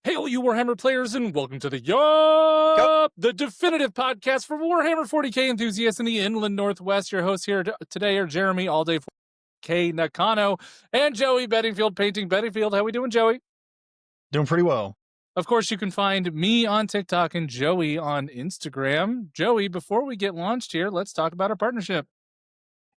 Hail, you Warhammer players, and welcome to the the definitive podcast for Warhammer 40k enthusiasts in the Inland Northwest. Your hosts here today are Jeremy All Day K Nakano and Joey Bedingfield Painting Bedingfield. How we doing, Joey? Doing pretty well. Of course, you can find me on TikTok and Joey on Instagram. Joey, before we get launched here, let's talk about our partnership.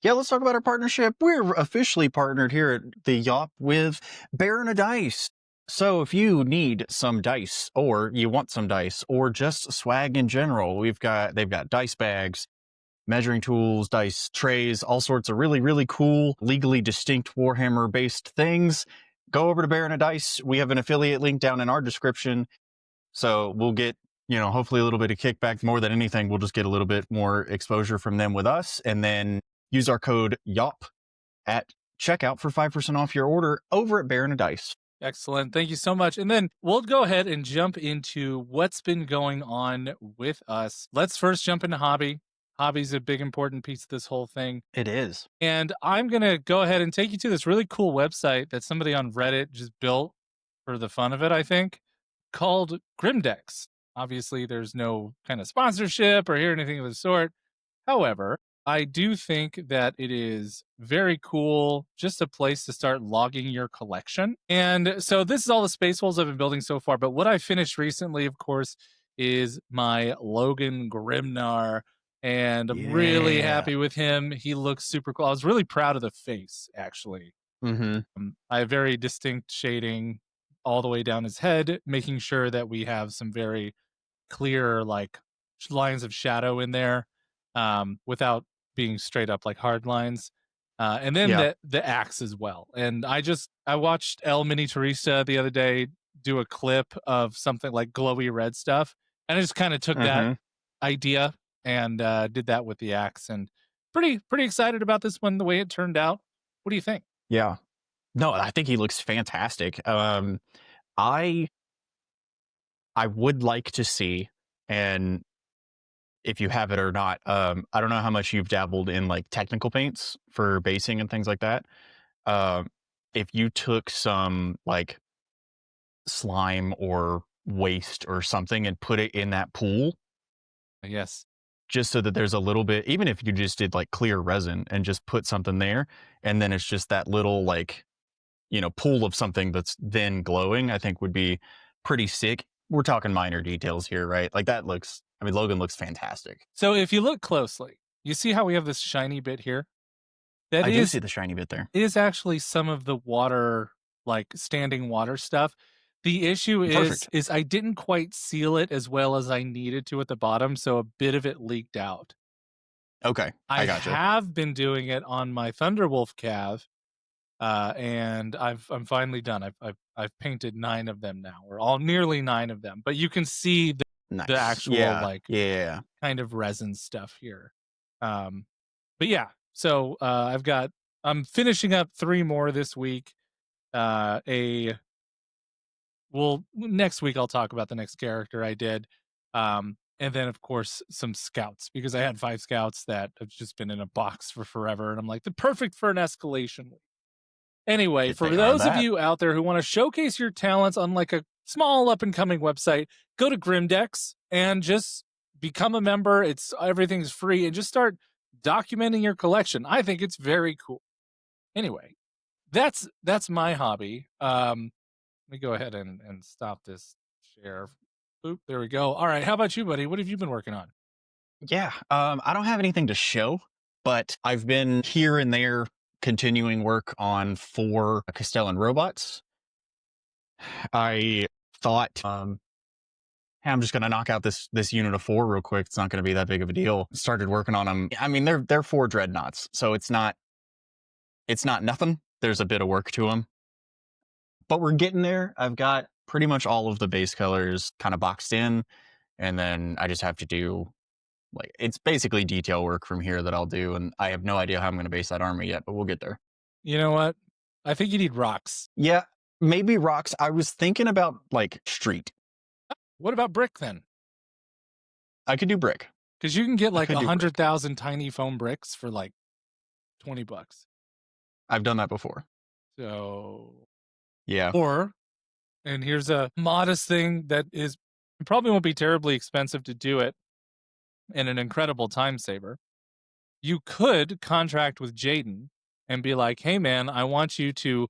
Yeah, let's talk about our partnership. We're officially partnered here at the YOP with Baron of Dice. So if you need some dice, or you want some dice, or just swag in general, they've got dice bags, measuring tools, dice trays, all sorts of really, really cool, legally distinct Warhammer-based things. Go over to Baron of Dice. We have an affiliate link down in our description. So we'll get, hopefully a little bit of kickback. More than anything, we'll just get a little bit more exposure from them with us. And then use our code YOP at checkout for 5% off your order over at Baron of Dice. Excellent. Thank you so much. And then we'll go ahead and jump into what's been going on with us. Let's first jump into hobby. Hobby's a big, important piece of this whole thing. It is. And I'm going to go ahead and take you to this really cool website that somebody on Reddit just built for the fun of it, I think, called Grimdex. Obviously, there's no kind of sponsorship or anything of the sort. However, I do think that it is very cool, just a place to start logging your collection. And so this is all the Space Wolves I've been building so far. But what I finished recently, of course, is my Logan Grimnar. And I'm really happy with him. He looks super cool. I was really proud of the face, actually. Mm-hmm. I have very distinct shading all the way down his head, making sure that we have some very clear lines of shadow in there without being straight up like hard lines. And then the axe as well. And I watched El Mini Teresa the other day do a clip of something like glowy red stuff. And I just kind of took that idea and did that with the axe, and pretty excited about this one, the way it turned out. What do you think? Yeah. No, I think he looks fantastic. I would like to see, and if you have it or not, I don't know how much you've dabbled in like technical paints for basing and things like that. If you took some like slime or waste or something and put it in that pool. Yes. Just so that there's a little bit, even if you just did like clear resin and just put something there, and then it's just that little pool of something that's then glowing, I think would be pretty sick. We're talking minor details here, right? Like Logan looks fantastic. So if you look closely, you see how we have this shiny bit here? I do see the shiny bit there. Is actually some of the water, like standing water stuff. The issue is I didn't quite seal it as well as I needed to at the bottom, so a bit of it leaked out. Okay, I gotcha. I have been doing it on my Thunderwolf Cav, and I'm finally done. I've painted 9 of them now, or nearly 9 of them. But you can see the actual kind of resin stuff here. But yeah, so I'm finishing up 3 more this week. Next week I'll talk about the next character I did. And then, of course, some scouts, because I had 5 scouts that have just been in a box for forever. And I'm like, they're perfect for an escalation week. Anyway, for those of you out there who want to showcase your talents on like a small up-and-coming website, go to Grimdex and just become a member. Everything's free, and just start documenting your collection. I think it's very cool. Anyway, that's my hobby. Let me go ahead and stop this share. Boop, there we go. All right, how about you, buddy? What have you been working on? Yeah, I don't have anything to show, but I've been here and there continuing work on 4 Castellan robots. I thought, I'm just going to knock out this unit of 4 real quick. It's not going to be that big of a deal. Started working on them. I mean, they're 4 dreadnoughts, so it's not nothing. There's a bit of work to them. But we're getting there. I've got pretty much all of the base colors kind of boxed in, and then I just have to do it's basically detail work from here that I'll do, and I have no idea how I'm going to base that army yet, but we'll get there. You know what? I think you need rocks. Yeah, maybe rocks. I was thinking about street. What about brick then? I could do brick. Because you can get 100,000 tiny foam bricks for $20. I've done that before. So yeah. Or And here's a modest thing that is probably won't be terribly expensive to do it and an incredible time saver. You could contract with Jaden and be like, hey man, I want you to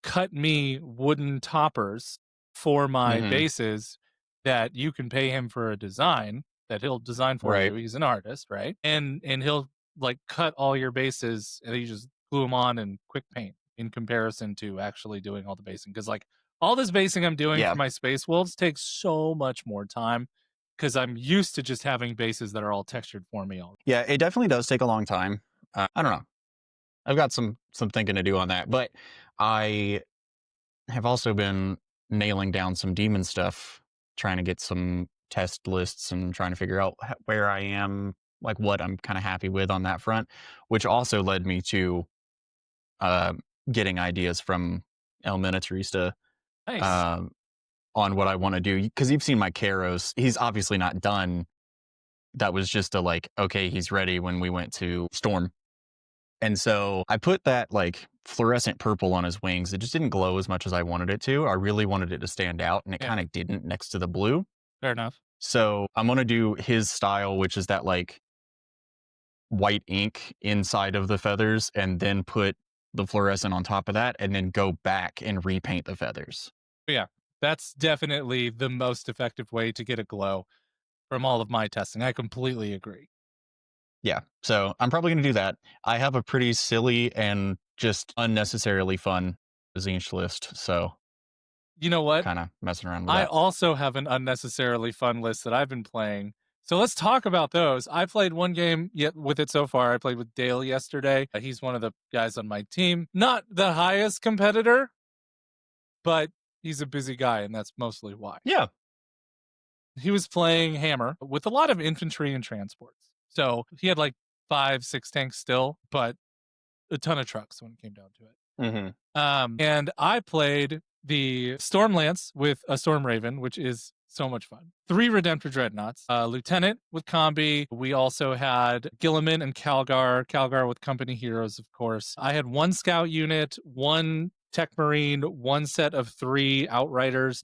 cut me wooden toppers for my Hmm. bases that you can pay him for a design that he'll design for Right. you. He's an artist, right? And he'll like cut all your bases and you just glue them on in quick paint in comparison to actually doing all the basing. Because like all this basing I'm doing Yeah. for my Space Wolves takes so much more time because I'm used to just having bases that are all textured for me all. Yeah. It definitely does take a long time. I don't know. I've got some thinking to do on that, but I have also been nailing down some demon stuff, trying to get some test lists and trying to figure out where I am, like what I'm kind of happy with on that front, which also led me to uh, getting ideas from El Miniaturista Nice. um, on what I want to do. Because you've seen my Karos, he's obviously not done. That was just a like, okay, he's ready when we went to Storm. And so I put that like fluorescent purple on his wings. It just didn't glow as much as I wanted it to. I really wanted it to stand out, and it Yeah, kind of didn't next to the blue. fair enough. So I'm going to do his style, which is that like white ink inside of the feathers, and then put the fluorescent on top of that, and then go back and repaint the feathers. But yeah, that's definitely the most effective way to get a glow from all of my testing. I completely agree. Yeah. So I'm probably going to do that. I have a pretty silly and just unnecessarily fun Zinch list. So You know what? kind of messing around with I that. also have an unnecessarily fun list that I've been playing. So let's talk about those. I played one game yet with it so far. I played with Dale yesterday. He's one of the guys on my team. Not the highest competitor, but he's a busy guy, and that's mostly why. Yeah. He was playing Hammer with a lot of infantry and transports. So he had like 5, 6 tanks still, but a ton of trucks when it came down to it. Hmm. And I played the Storm Lance with a Storm Raven, which is so much fun. 3 Redemptor Dreadnoughts, Lieutenant with Combi. We also had Gilliman and Calgar, Calgar with Company Heroes, of course. I had 1 Scout unit, 1 Tech Marine, 1 set of 3 Outriders,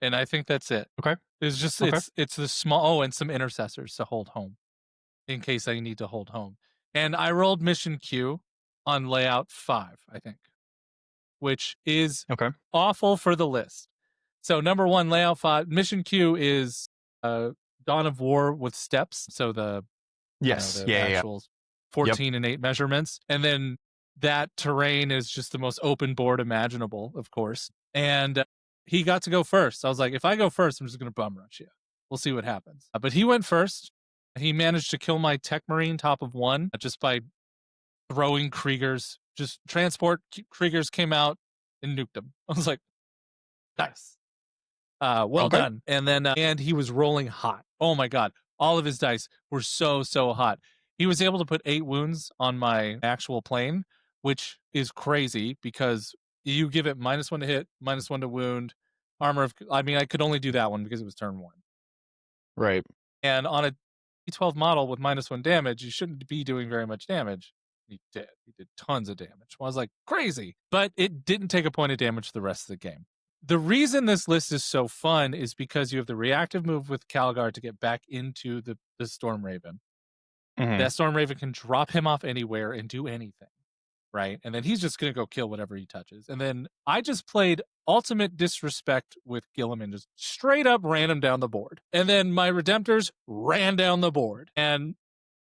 and I think that's it. Okay. It's just Okay. it's the small and some intercessors to hold home in case I need to hold home. And I rolled mission Q on layout 5, I think, which is Okay. awful for the list. So number 1, layout 5, mission Q is uh Dawn of War with steps. So Yes. the Yeah. Yeah. Yeah. actual Yep. 14 and 8 measurements. And then that terrain is just the most open board imaginable, of course. And he got to go first. I was like, if I go first, I'm just going to bum rush you. We'll see what happens. But he went first. He managed to kill my Tech Marine top of 1 just by throwing Kriegers. Just transport Kriegers came out and nuked him. I was like, nice. Well Okay. done. And then and he was rolling hot. Oh my god. All of his dice were so hot. He was able to put 8 wounds on my actual plane, which is crazy because you give it -1 to hit, -1 to wound, armor of I mean I could only do that one because it was turn 1. Right. And on a D12 model with -1 damage, you shouldn't be doing very much damage. He did. He did tons of damage. I was like, crazy. But it didn't take a point of damage the rest of the game. The reason this list is so fun is because you have the reactive move with Calgar to get back into the Storm Raven. Hmm. That Storm Raven can drop him off anywhere and do anything, right? And then he's just going to go kill whatever he touches. And then I just played ultimate disrespect with Gilliman, just straight up ran him down the board. And then my Redemptors ran down the board. And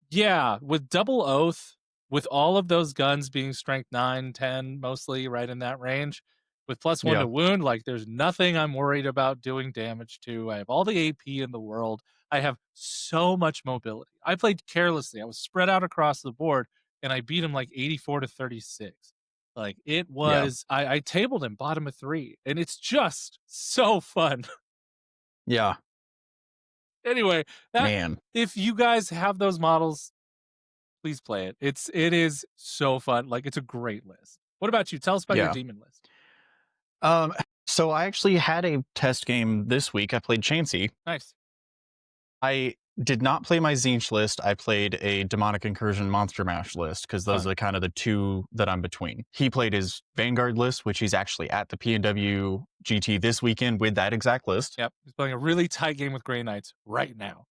yeah, with Double Oath, with all of those guns being strength 9, 10, mostly right in that range, with +1 Yeah. to wound, like there's nothing I'm worried about doing damage to. I have all the AP in the world. I have so much mobility. I played carelessly. I was spread out across the board and I beat him like 84 to 36. Like it Yeah. was, I tabled him bottom of 3, and it's just so fun. Yeah. Anyway, that Man. if you guys have those models, please play it. It is so fun. Like it's a great list. What about you? Tell us about your Yeah. demon list. Um. So I actually had a test game this week. I played Chansey, Nice. I did not play my Zinch list. I played a Demonic Incursion Monster Mash list because those Fun. are kind of the two that I'm between. He played his Vanguard list, which he's actually at the PNW GT this weekend with that exact list. Yep. He's playing a really tight game with Grey Knights right now.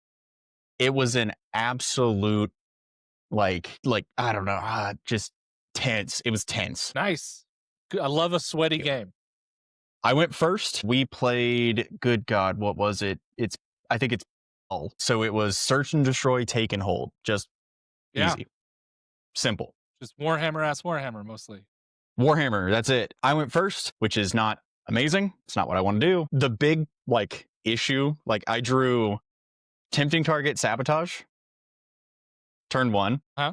It was an absolute like I don't know, just tense. It was tense. Nice. I love a sweaty game. I went first. We played, good God, what was it? I think it's all. So it was search and destroy, take and hold. Just Yeah. easy, simple. Just Warhammer ass Warhammer mostly. Warhammer, that's it. I went first, which is not amazing. It's not what I want to do. The big issue, I drew tempting target sabotage, turn 1. Huh?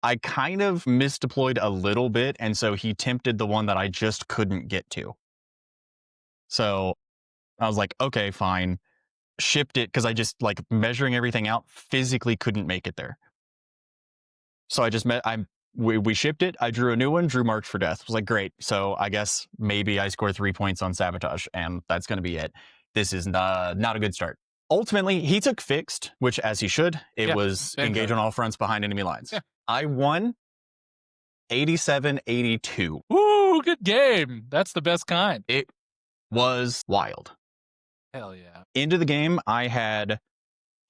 I kind of misdeployed a little bit, and so he tempted the one that I just couldn't get to. So I was like, okay, fine. Shipped it because I just measuring everything out, physically couldn't make it there. So I just we shipped it. I drew a new one, drew marked for death. Was like, great. So I guess maybe I score 3 points on sabotage, and that's going to be it. This is not a good start. Ultimately, he took fixed, which as he should. It was engage on all fronts behind enemy lines. Yeah. I won 87-82. Woo, good game. That's the best kind. It was wild. Hell yeah. Into the game, I had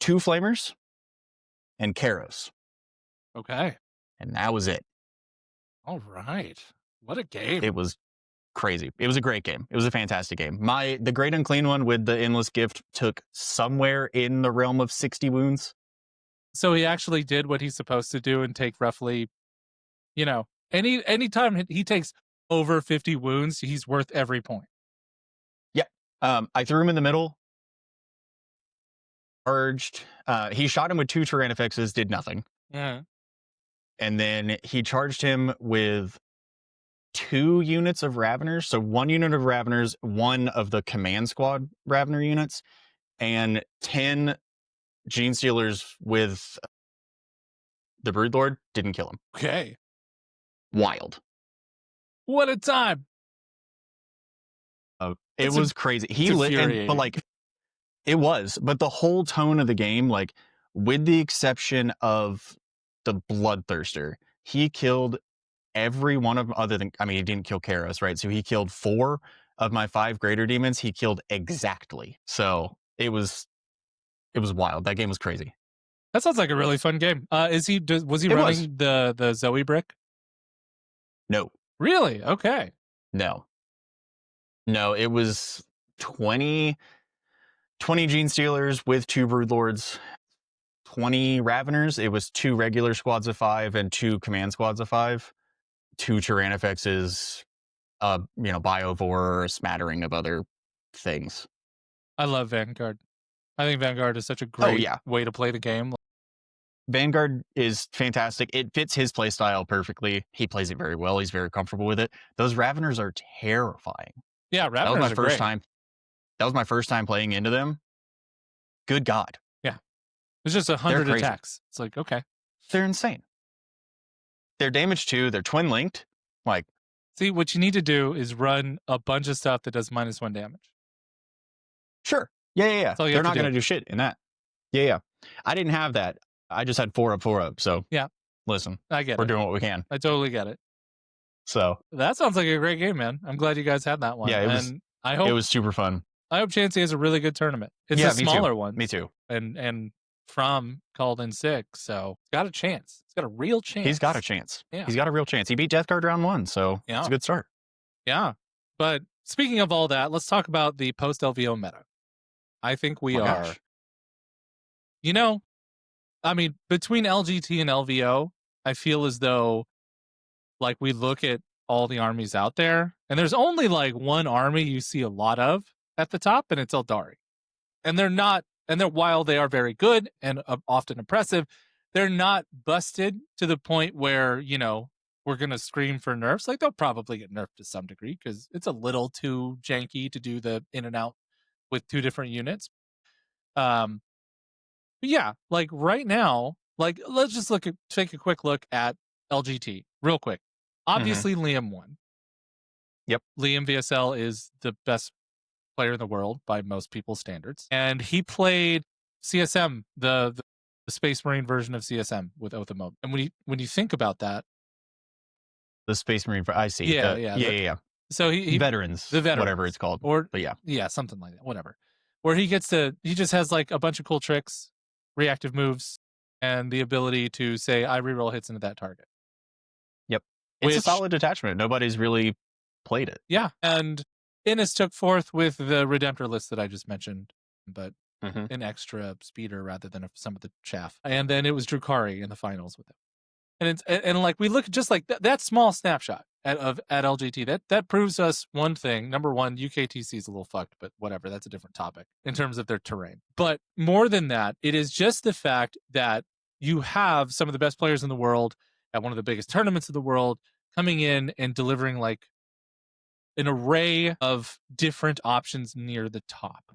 2 flamers and Karos. Okay. And that was it. All right. What a game. It was crazy. It was a great game. It was a fantastic game. The Great Unclean one with the Endless Gift took somewhere in the realm of 60 wounds. So he actually did what he's supposed to do and take roughly, anytime he takes over 50 wounds, he's worth every point. Yeah. I threw him in the middle. Urged. He shot him with 2 Tyrannifexes, did nothing. Yeah. And then he charged him with 2 units of Raveners. So 1 unit of Raveners, 1 of the command squad Ravener units, and 10 Gene Stealers with the Broodlord. Didn't kill him. Okay. Wild. What a time. It was crazy. He lit, but it was. But the whole tone of the game, with the exception of the Bloodthirster, he killed every one of them he didn't kill Karos, right? So he killed 4 of my 5 greater demons. He killed exactly. So it was wild. That game was crazy. That sounds like a really fun game. Was he running the Zoe brick? No. Really? Okay. No, it was 20 Gene Stealers with 2 Broodlords, 20 Raveners. It was 2 regular squads of 5 and 2 command squads of 5, 2 Tyrannifexes, Biovore, a smattering of other things. I love Vanguard. I think Vanguard is such a great way to play the game. Vanguard is fantastic. It fits his playstyle perfectly. He plays it very well. He's very comfortable with it. Those Raveners are terrifying. Yeah, Raveners are great. That was my first time playing into them. Good God. Yeah. It's just 100 attacks. It's like, okay. They're insane. They're damage 2. They're twin linked. See, what you need to do is run a bunch of stuff that does -1 damage. Sure. Yeah. They're not going to do shit in that. Yeah. I didn't have that. I just had 4 up, 4 up. So yeah. Listen, I get it. We're doing what we can. I totally get it. So that sounds like a great game, man. I'm glad you guys had that one. Yeah, it was super fun. I hope Chansey has a really good tournament. It's a smaller one. Me too. And from called in 6, so it's got a chance. It's got a real chance. He's got a chance. Yeah. He's got a real chance. He beat Death Guard round 1, so it's a good start. Yeah. But speaking of all that, let's talk about the post LVO meta. I think we are. Gosh. Between LGT and LVO, I feel as though we look at all the armies out there, and there's only one army you see a lot of at the top, and it's Eldari. And while they are very good and often impressive, they're not busted to the point where, we're going to scream for nerfs. They'll probably get nerfed to some degree because it's a little too janky to do the in and out with 2 different units. But yeah, right now, let's just take a quick look at LGT real quick. Obviously, Liam won. Yep. Liam VSL is the best player in the world by most people's standards. And he played CSM, the Space Marine version of CSM with Othamo. And when you think about that, The Space Marine. I see. yeah, yeah. Yeah. So he Veterans, the whatever it's veterans called. or But yeah. yeah, something like that, whatever. Where he just has like a bunch of cool tricks, reactive moves, and the ability to say I reroll hits into that target. Yep. It's a Which solid detachment. Nobody's really played it. yeah, and Innis took fourth with the Redemptor list that I just mentioned, but Hmm. an extra speeder rather than some of the chaff. And then it was Drukari in the finals with him. And it's and like we look just like that small snapshot at LGT that proves us one thing. Number one, UKTC is a little fucked, but whatever, that's a different topic in terms of their terrain. But more than that, it is just the fact that you have some of the best players in the world at one of the biggest tournaments of the world coming in and delivering like an array of different options near the top,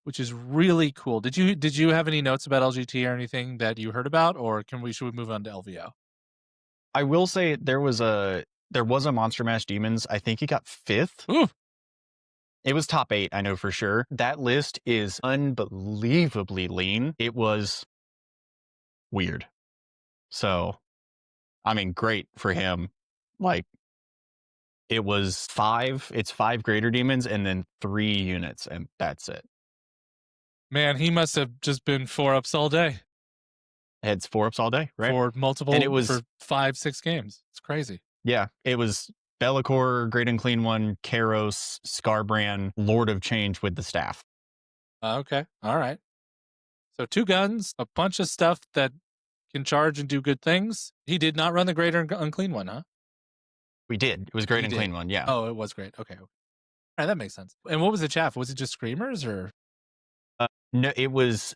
which is really cool. Did you have any notes about LGT or anything that you heard about, or should we move on to LVO? I will say there was a Monster Mash Demons. I think he got fifth. Ooh, It was top 8, I know for sure. That list is unbelievably lean. It was weird. So, I mean, great for him. Like, it's 5 greater demons and then 3 units, and that's it. man, he must have just been 4-ups all day Heads 4-ups all day, right? for And it multiple was, for 5-6 games. It's crazy. yeah, it was Be'lakor, Great and Clean One, Karos, Scarbrand, Lord of Change with the staff. Okay, all right. So 2 guns, a bunch of stuff that can charge and do good things. He did not run the greater and unclean one, huh? We did. It was Great He and did. Clean One, yeah. Oh, it was great. Okay. All right, that makes sense. And what was the chaff? Was it just screamers or? No, it was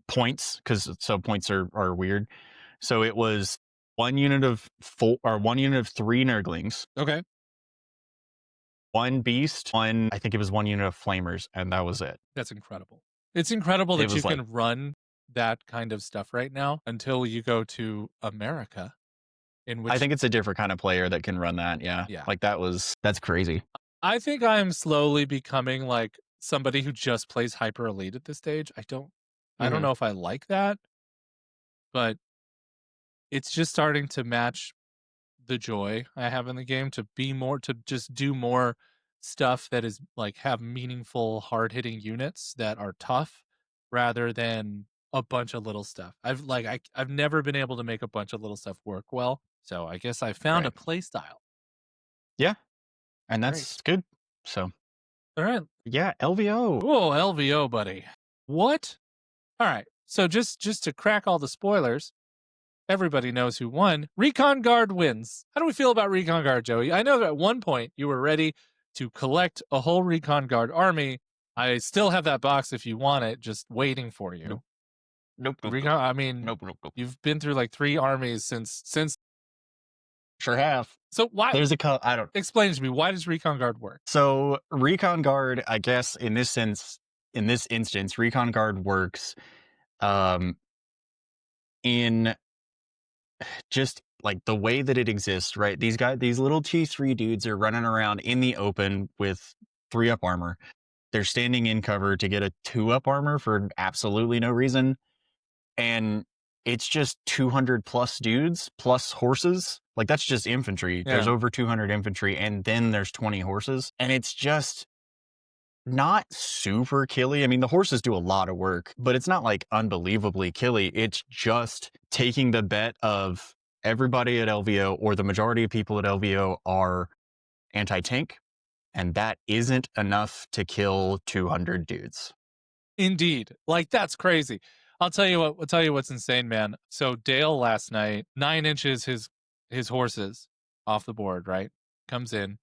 points, because so points are weird. So it was 1 unit of 3 Nurglings, Okay. 1 beast, I think it was 1 unit of flamers, and that was it. That's incredible. It's incredible It that you was like, can run that kind of stuff right now until you go to America, in I which, think it's a different kind of player that can run that. Yeah. yeah, Like that's crazy. I think I'm slowly becoming like somebody who just plays hyper elite at this stage. I don't Hmm. know if I like that, but it's just starting to match the joy I have in the game to be more to just do more stuff that is like have meaningful hard hitting units that are tough rather than a bunch of little stuff. I've never been able to make a bunch of little stuff work well. So I guess I found a Right. play style. Yeah. And Great. that's good. So, All right. yeah, LVO. Whoa, LVO, buddy. What? All right. So just to crack all the spoilers, everybody knows who won. Recon Guard wins. How do we feel about Recon Guard, Joey? I know that at one point you were ready to collect a whole Recon Guard army. I still have that box if you want it, just waiting for you. Nope. Nope. Nope. Recon, Nope. I mean, Nope. Nope. Nope. you've been through like 3 armies since. Sure have. So why? There's I don't. Explain to me, why does Recon Guard work? So Recon Guard, I guess in this instance, Recon Guard works um in just like the way that it exists, right? These little T3 dudes are running around in the open with 3-up armor. They're standing in cover to get a 2-up armor for absolutely no reason. And it's just 200 plus dudes plus horses. Like that's just infantry. Yeah. There's over 200 infantry and then there's 20 horses. And it's just not super killy. I mean, the horses do a lot of work, but it's not like unbelievably killy. It's just taking the bet of everybody at LVO or the majority of people at LVO are anti-tank, and that isn't enough to kill 200 dudes. Indeed. Like that's crazy. I'll tell you what's insane, man. So Dale last night, 9 inches his horses off the board, right? Comes in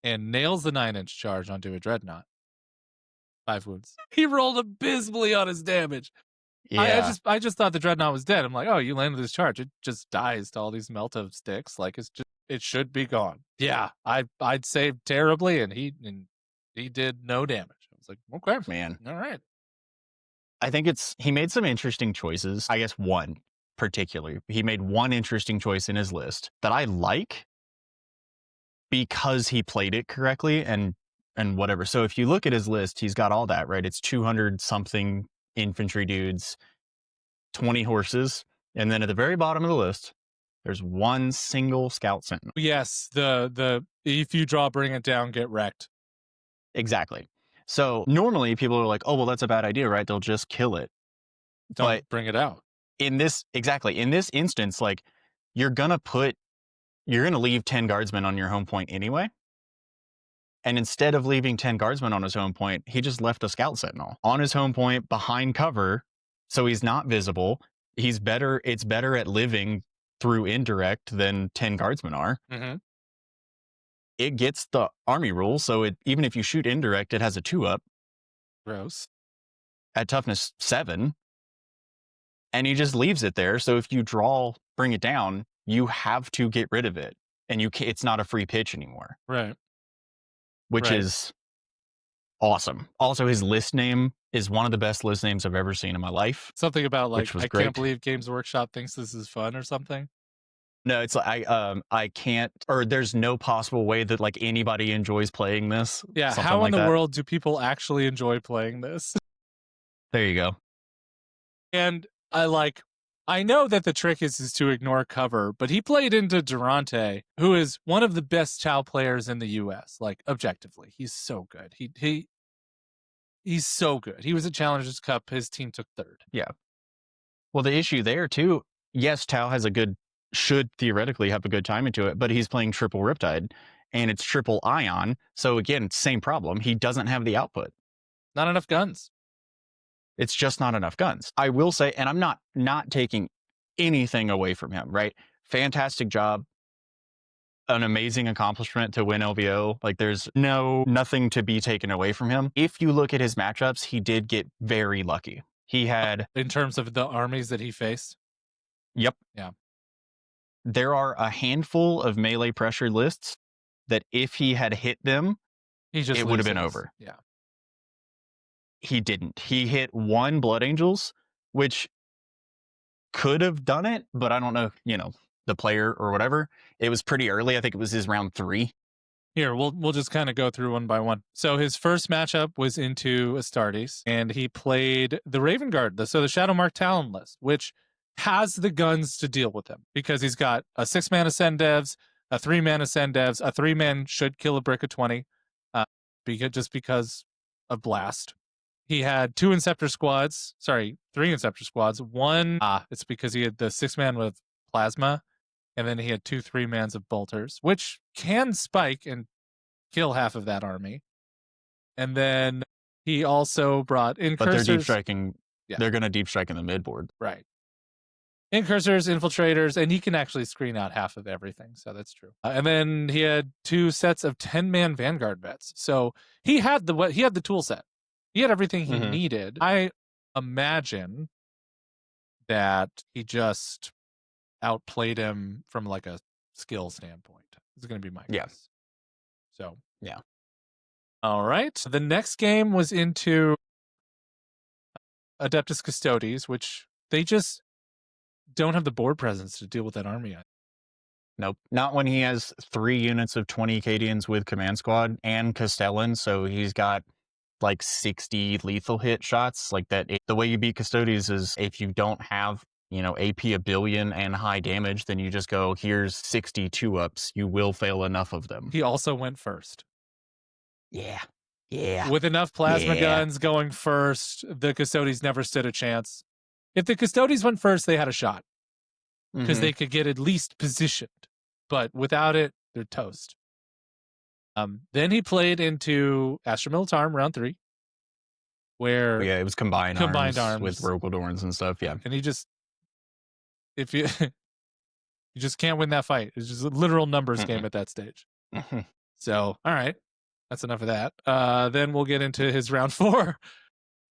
and nails the 9-inch charge onto a dreadnought. 5 wounds. He rolled abysmally on his damage. Yeah, I just thought the dreadnought was dead. I'm like, oh, you landed this charge. It just dies to all these melta sticks. Like it should be gone. Yeah, I'd saved terribly, and he did no damage. I was like, okay, man. all right. I think he made some interesting choices. I guess one particularly. He made one interesting choice in his list that I like because he played it correctly and and whatever. So if you look at his list, he's got all that, right? It's 200 something infantry dudes, 20 horses. And then at the very bottom of the list, there's one single scout sentinel. Yes, the if you draw, bring it down, get wrecked. Exactly. So normally people are like, oh, well, that's a bad idea, right? They'll just kill it. But Don't bring it out. in this, exactly, in this instance, like you're going to put, you're going to leave 10 guardsmen on your home point anyway. And instead of leaving 10 guardsmen on his home point, he just left a scout sentinel on his home point behind cover. So he's not visible. He's better. It's better at living through indirect than 10 guardsmen are. Mm-hmm. It gets the army rule. So it, even if you shoot indirect, it has a 2-up Gross. at toughness 7. And he just leaves it there. So if you draw, bring it down, you have to get rid of it. And it's not a free pitch anymore. Right. Which Right. is awesome. Also, his list name is one of the best list names I've ever seen in my life. Something about like, which was I great. can't believe Games Workshop thinks this is fun or something. No, it's like I can't, or there's no possible way that like anybody enjoys playing this. Yeah, Something how like in the that. world do people actually enjoy playing this? There you go. And I know that the trick is to ignore cover, but he played into Durante, who is one of the best Chow players in the US, like objectively. He's so good. He's so good. He was at Challengers Cup, his team took 3rd. Yeah. Well, the issue there too, yes, Tao has should theoretically have a good time into it, but he's playing triple Riptide and it's triple Ion. So again, same problem. He doesn't have the output. Not enough guns. It's just not enough guns. I will say, and I'm not taking anything away from him, right? Fantastic job. An amazing accomplishment to win LVO. Like there's nothing to be taken away from him. If you look at his matchups, he did get very lucky. He had, in terms of the armies that he faced. Yep. Yeah. There are a handful of melee pressure lists that if he had hit them, it would have been over. Yeah. He didn't. He hit 1 Blood Angels, which could have done it, but I don't know, the player or whatever. It was pretty early. I think it was his round 3. Here, we'll just kind of go through one by one. So his first matchup was into Astartes, and he played the Raven Guard, the Shadowmark Talon list, which has the guns to deal with him because he's got a 6-man Ascend Devs, a 3-man Ascend Devs, a 3-man should kill a brick of 20, because of Blast. He had 3 Inceptor squads. One, it's because he had the 6-man with Plasma, and then he had 2 3-mans of Bolters, which can spike and kill half of that army. And then he also brought Incursors. But they're deep striking. Yeah. They're going to deep strike in the midboard. Right. Incursors, Infiltrators, and he can actually screen out half of everything, so that's true. And then he had 2 sets of 10-man Vanguard vets. So he had the tool set. He had everything he needed. I imagine that he just outplayed him from like a skill standpoint. This is going to be my guess. So, yeah. All right. The next game was into Adeptus Custodes, which they just don't have the board presence to deal with that army yet. Nope. Not when he has 3 units of 20 Acadians with Command Squad and Castellan, so he's got like 60 lethal hit shots. Like that. The way you beat Custodes is if you don't have, AP a billion and high damage, then you just go, here's 62 ups. You will fail enough of them. He also went first. Yeah. Yeah. With enough plasma guns going first, the Custodes never stood a chance. If the Custodes went first, they had a shot because they could get at least positioned. But without it, they're toast. Then he played into Astra Militarum round 3, where it was combined arms with Rogaldorns and stuff. Yeah, and he just you just can't win that fight. It's just a literal numbers game at that stage. So, all right, that's enough of that. Then we'll get into his round 4.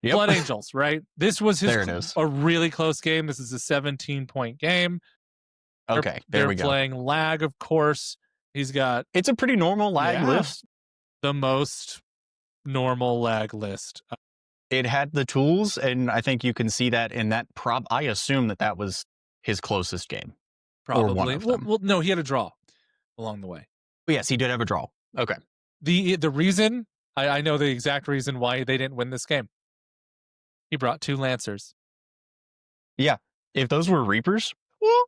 Yep. Blood Angels, right? This was a really close game. This is a 17-point game. Okay, they're we go. Playing lag, of course. He's got... It's a pretty normal lag list. The most normal lag list. It had the tools, and I think you can see that in that I assume that was his closest game. Probably. Or one of them. Well, no, he had a draw along the way. But yes, he did have a draw. Okay. The reason I know the exact reason why they didn't win this game. He brought 2 Lancers. Yeah. If those were Reapers, well,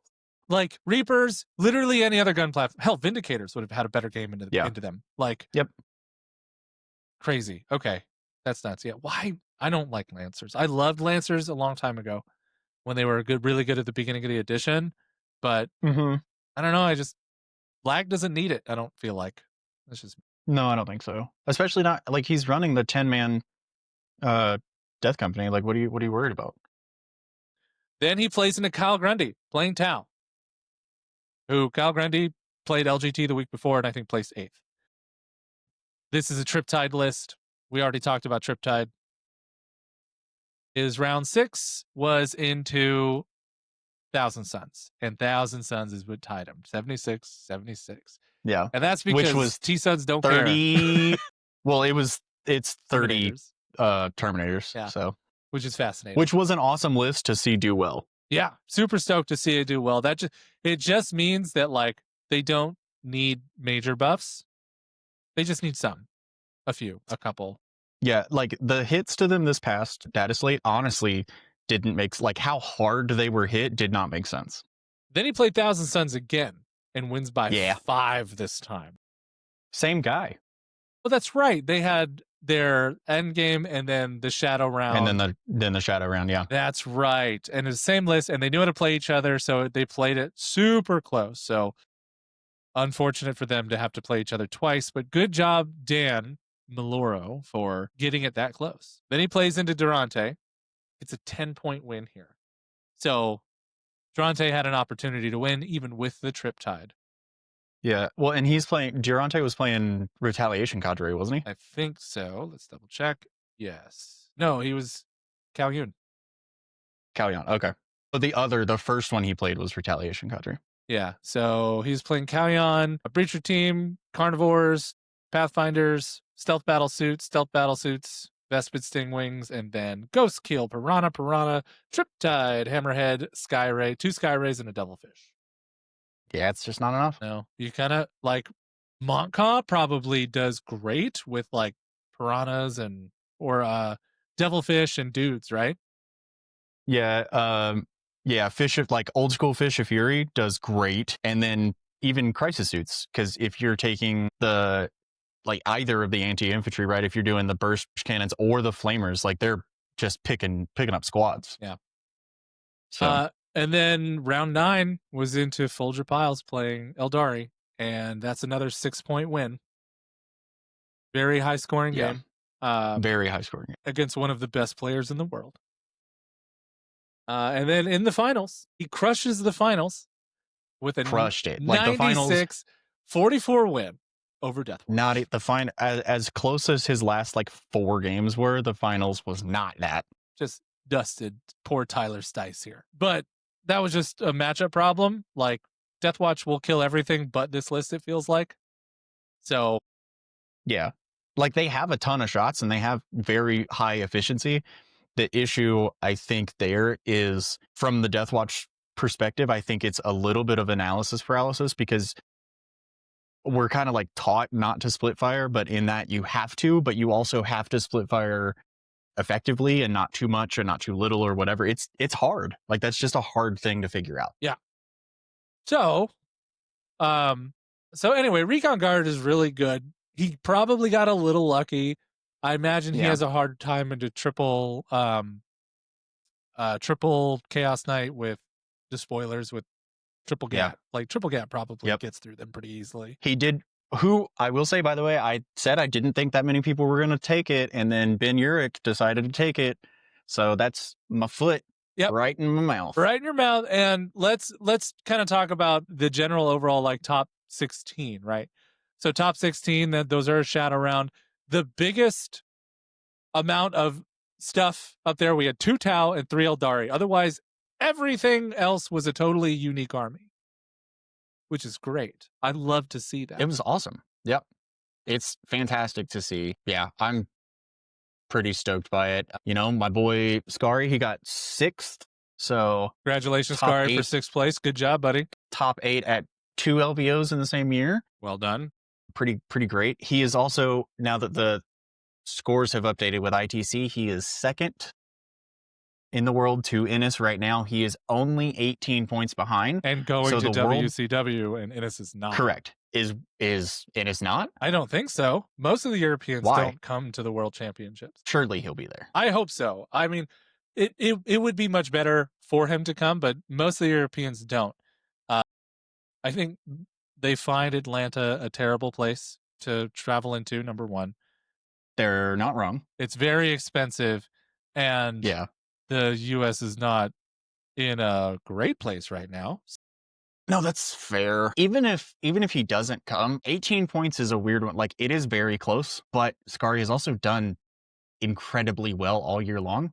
Like, Reapers, literally any other gun platform. Hell, Vindicators would have had a better game yeah. into them. Like, Yep. crazy. Okay. That's nuts. Yeah. Why? I don't like Lancers. I loved Lancers a long time ago when they were good, really good at the beginning of the edition. But Hmm. I don't know. Lag doesn't need it. I don't feel like. It's just. No, I don't think so. Especially not like he's running the 10-man uh death company. Like what are you worried about? Then he plays into Kyle Grundy, playing Tau, who Kyle Grundy played LGT the week before and I think placed 8th. This is a Triptide list. We already talked about Triptide. His round 6 was into Thousand Suns, and Thousand Suns is what tied him 76. Yeah. And that's Which because was T Suns don't care. 30 well, it's 30 Terminators. Terminators. Yeah. So Which is fascinating. which was an awesome list to see do well. Yeah, super stoked to see it do well. It just means that like they don't need major buffs. They just need some, a couple. Yeah, like the hits to them this past data slate honestly didn't make like how hard they were hit did not make sense. Then he played Thousand Suns again and wins by Yeah. 5 this time. Same guy. Well, that's right. They had their end game and then the shadow round. And then the shadow round, yeah. That's right. And it's the same list, and they knew how to play each other, so they played it super close. So unfortunate for them to have to play each other twice, but good job, Dan Maloro, for getting it that close. Then he plays into Durante. It's a 10-point win here. So Durante had an opportunity to win even with the Triptide. Yeah. Well, and Durante was playing Retaliation Cadre, wasn't he? I think so. Let's double check. Yes. No, he was Cao Yun. Callion. Okay. But the first one he played was Retaliation Cadre. Yeah. So he's playing Callion, a Breacher team, Carnivores, Pathfinders, Stealth Battle Suits, Vespid Stingwings, and then Ghost Keel, Piranha, Triptide, Hammerhead, Skyray, 2 Skyrays, and a Devilfish. Yeah, it's just not enough. No, you kind of like Montca probably does great with like piranhas or devilfish and dudes, right? Yeah, yeah, like old school Fish of Fury does great, and then even Crisis Suits, because if you're taking the like either of the anti-infantry, right? If you're doing the burst cannons or the flamers, like they're just picking up squads. Yeah. So and then round 9 was into Folger Piles playing Eldari, and that's another 6-point win. Very high scoring game. Very high scoring against one of the best players in the world. And then in the finals, he crushes the finals with a crushed it. Like the finals 96-44 win over Deathwatch. Not the as close as his last like 4 games were, the finals was not that. Just dusted poor Tyler Stice here. But that was just a matchup problem. Like Deathwatch will kill everything but this list, it feels like. So yeah. Like they have a ton of shots and they have very high efficiency. The issue I think there is from the Deathwatch perspective, I think it's a little bit of analysis paralysis because we're kind of like taught not to split fire, but in that you have to, but you also have to split fire effectively and not too much or not too little or whatever. It's hard. Like that's just a hard thing to figure out. Yeah. So anyway, Recon Guard is really good. He probably got a little lucky. I imagine he has a hard time into triple Chaos Knight with the spoilers with triple Gat. Yeah. Like triple Gat probably gets through them pretty easily. He did. Who I will say, by the way, I said I didn't think that many people were going to take it, and then Ben Urich decided to take it. So that's my foot right in my mouth. Right in your mouth. And let's kind of talk about the general overall like top 16, right? So top 16, those are a shadow round. The biggest amount of stuff up there, we had 2 Tau and 3 Eldari. Otherwise, everything else was a totally unique army, which is great. I love to see that. It was awesome. Yep. It's fantastic to see. Yeah, I'm pretty stoked by it. You know, my boy Scary, he got 6th. So congratulations, Scary, for 6th place. Good job, buddy. Top 8 at 2 LVOs in the same year. Well done. Pretty great. He is also, now that the scores have updated with ITC. He is second in the world to Innis right now. He is only 18 points behind. And going So to the world, WCW, and Innis is not. correct, is Innis not? I don't think so. Most of the Europeans Why? don't come to the World Championships. Surely he'll be there. I hope so. I mean, it would be much better for him to come, but most of the Europeans don't. I think they find Atlanta a terrible place to travel into, number one. They're not wrong. It's very expensive, and Yeah. the US is not in a great place right now. No, that's fair. Even if he doesn't come, 18 points is a weird one. Like, it is very close, but Scary has also done incredibly well all year long.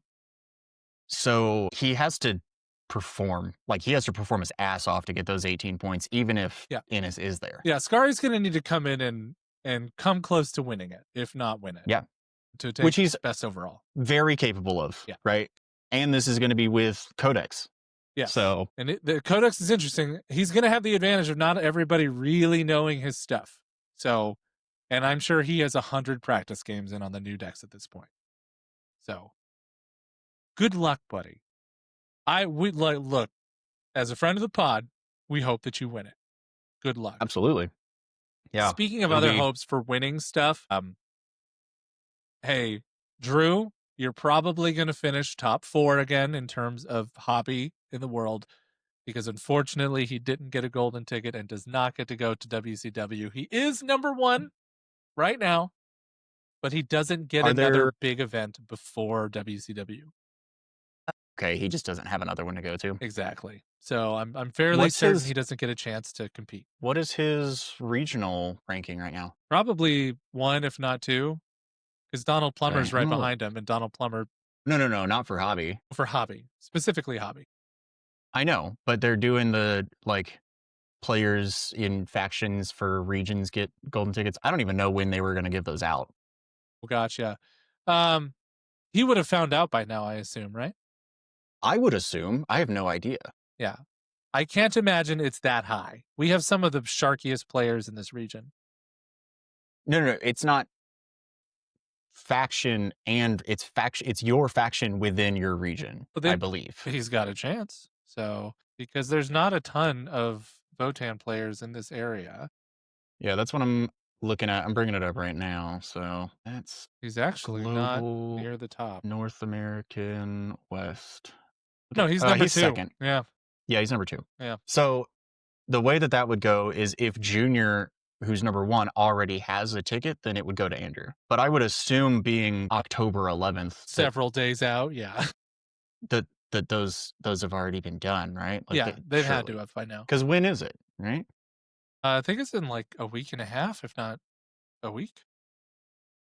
So he has to perform. Like, he has to perform his ass off to get those 18 points, even if Yeah. Innis is there. Yeah, Scari's going to need to come in and come close to winning it, if not win it. Yeah. To take Which he's best overall. very capable of. Yeah. Right. And this is going to be with Codex. Yeah. So, and the Codex is interesting. He's going to have the advantage of not everybody really knowing his stuff. So, and I'm sure he has 100 practice games in on the new decks at this point. So, good luck, buddy. I would look, as a friend of the pod, we hope that you win it. Good luck. absolutely. Yeah. Speaking of other hopes for winning stuff, hey, Drew, you're probably going to finish top 4 again in terms of hobby in the world, because unfortunately he didn't get a golden ticket and does not get to go to WCW. He is number 1 right now, but he doesn't get another big event before WCW. Okay, he just doesn't have another one to go to. Exactly. So I'm fairly certain he doesn't get a chance to compete. What is his regional ranking right now? Probably 1, if not 2, because Donald Plummer's right behind him, and Donald Plummer. No, not for hobby. For hobby, specifically hobby. I know, but they're doing the players in factions for regions get golden tickets. I don't even know when they were going to give those out. Oh, gotcha. He would have found out by now, I assume, right? I would assume. I have no idea. Yeah. I can't imagine it's that high. We have some of the sharkiest players in this region. No, it's not faction, and it's your faction within your region, I believe. He's got a chance. So, because there's not a ton of Votan players in this area. Yeah, that's what I'm looking at. I'm bringing it up right now. So he's actually not near the top. North American West. Okay. No, he's number 2. Second. Yeah, he's number 2. Yeah. So the way that would go is if Junior, who's number 1, already has a ticket, then it would go to Andrew. But I would assume, being October 11th, several days out, yeah, that those have already been done, right? Yeah, they've had to have by now. Because when is it, right? I think it's in like a week and a half, if not a week.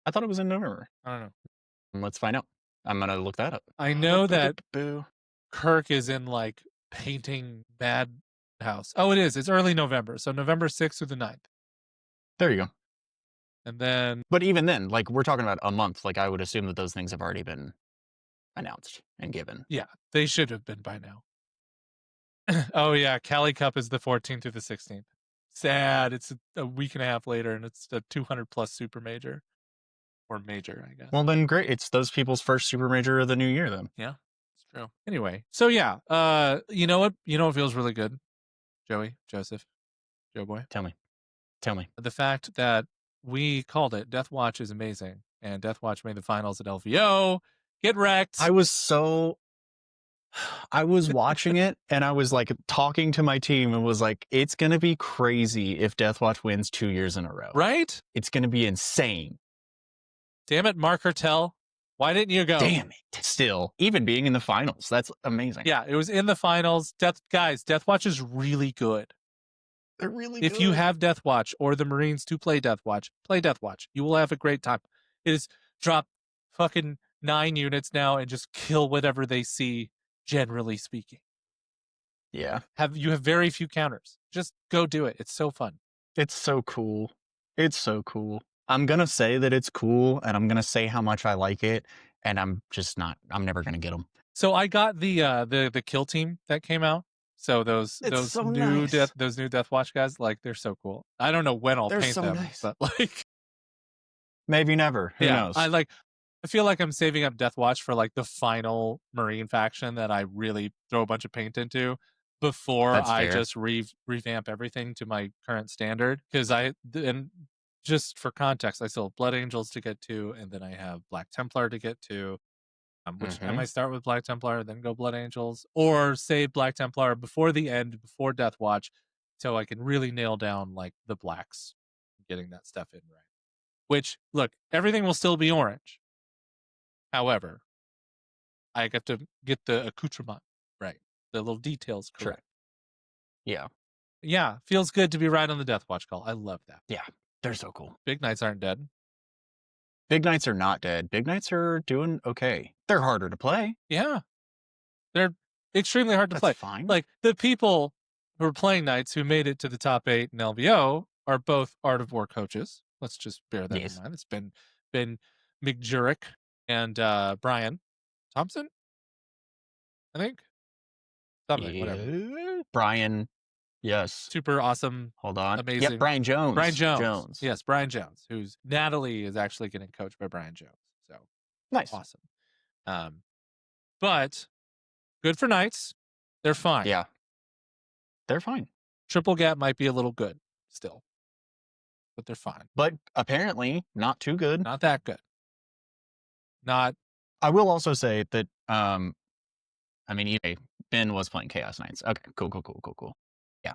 I thought it was in November. I don't know. Let's find out. I'm gonna look that up. I know that Kirk is in like painting Madhouse. Oh, it is. It's early November, so November 6th through the 9th. There you go. And then, but even then, like, we're talking about a month. Like, I would assume that those things have already been announced and given. Yeah, they should have been by now. Oh yeah, Cali Cup is the 14th through the 16th. Sad. It's a week and a half later, and it's a 200 plus super major, or major, I guess. Well, then great. It's those people's first super major of the new year, then. Yeah, it's true. Anyway, so yeah, you know what? You know what feels really good, Joey, Joseph, Joe Boy. Tell me. The fact that we called it. Death Watch is amazing, and Death Watch made the finals at LVO. Get wrecked. I was watching it, and I was like talking to my team and was like, it's going to be crazy if Death Watch wins 2 years in a row. Right? It's going to be insane. Damn it, Mark Hertel. Why didn't you go? Damn it. Still, even being in the finals, that's amazing. Yeah, it was in the finals. Death Watch is really good. They're really good. If you have Death Watch or the Marines to play Death Watch. You will have a great time. It is drop fucking 9 units now and just kill whatever they see, generally speaking. Yeah. You have very few counters. Just go do it. It's so fun. It's so cool. I'm going to say that it's cool, and I'm going to say how much I like it, and I'm never going to get them. So I got the kill team that came out. So those new Death Watch guys, like, they're so cool. I don't know when I'll paint them, but like, Maybe never. Who Yeah, knows? I feel like I'm saving up Death Watch for like the final Marine faction that I really throw a bunch of paint into before That's I fair. just revamp everything to my current standard. Because and just for context, I still have Blood Angels to get to, and then I have Black Templar to get to. Which I Hmm. might start with Black Templar, then go Blood Angels, or save Black Templar before the end, before Death Watch, so I can really nail down like the blacks, getting that stuff in right. Which look, everything will still be orange. However, I got to get the accoutrement right, the little details Sure. correct. Yeah. Yeah, feels good to be right on the Death Watch call. I love that. Yeah. They're so cool. Big Knights aren't dead. Big Knights are not dead. Big Knights are doing okay. They're harder to play. Yeah, they're extremely hard to That's play. fine. Like the people who are playing Knights who made it to the top 8 in LVO are both Art of War coaches. Let's just bear that in Yes. mind. It's been McJurek and Brian Thompson, I think. Something, whatever. Yeah. Brian. Yes. Super awesome, Hold on. Yep. amazing. Brian Brian Jones. Jones. Jones. Yes, Brian Jones, who's Natalie is actually getting coached by Brian Jones. So Nice. awesome. Um, but good for Knights. They're fine. Yeah. They're fine. Triple gap might be a little good still, but they're fine. But apparently not too good. Not that good. Not I will also say that I mean Ben was playing Chaos Knights. Okay, cool, cool, cool, cool, cool. Yeah.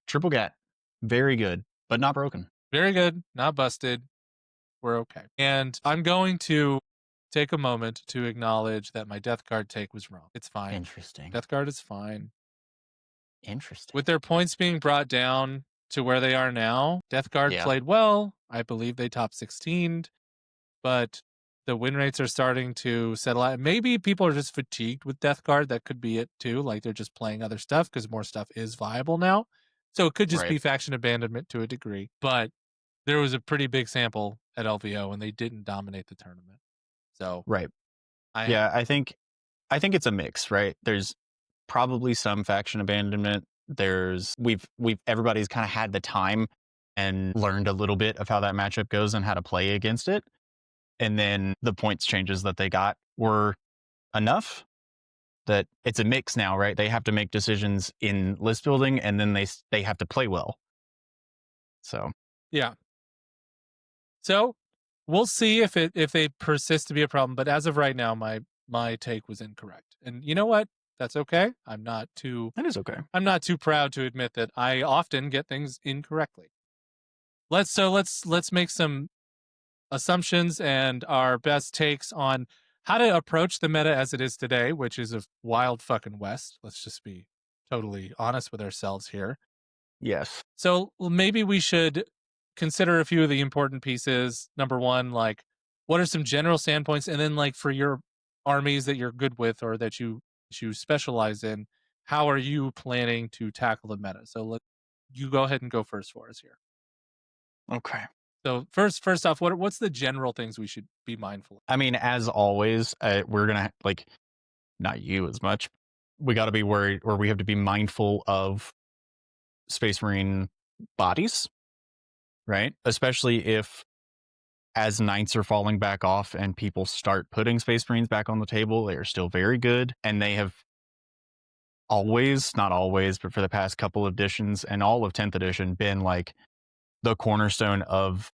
Triple Gat, very good, but not broken. very good, not busted. We're okay. And I'm going to take a moment to acknowledge that my Death Guard take was wrong. It's fine. Interesting. Death Guard is fine. Interesting. With their points being brought down to where they are now, Death Guard Yeah. played well. I believe they top 16'd, but the win rates are starting to settle out. Maybe people are just fatigued with Death Guard. That could be it too. Like they're just playing other stuff because more stuff is viable now. So it could just Right. be faction abandonment to a degree. But there was a pretty big sample at LVO and they didn't dominate the tournament. So Right. I Yeah, I think it's a mix, right? There's probably some faction abandonment. There's we've everybody's kind of had the time and learned a little bit of how that matchup goes and how to play against it. And then the points changes that they got were enough that it's a mix now, right? They have to make decisions in list building and then they have to play well. So, yeah. So we'll see if they persist to be a problem. But as of right now, my take was incorrect. And you know what? That's okay. that is okay. I'm not too proud to admit that I often get things incorrectly. Let's make some assumptions and our best takes on how to approach the meta as it is today, which is a wild fucking west. Let's just be totally honest with ourselves here. Yes. So maybe we should consider a few of the important pieces. Number one, like what are some general standpoints, and then like for your armies that you're good with or that you specialize in, how are you planning to tackle the meta? So let you go ahead and go first for us here. Okay. So first off, what's the general things we should be mindful of? I mean, as always, we're going to like not you as much. We got to be worried or we have to be mindful of Space Marine bodies, right? Especially if as Knights are falling back off and people start putting Space Marines back on the table, they are still very good. And they have always, not always, but for the past couple of editions and all of 10th edition, been like the cornerstone of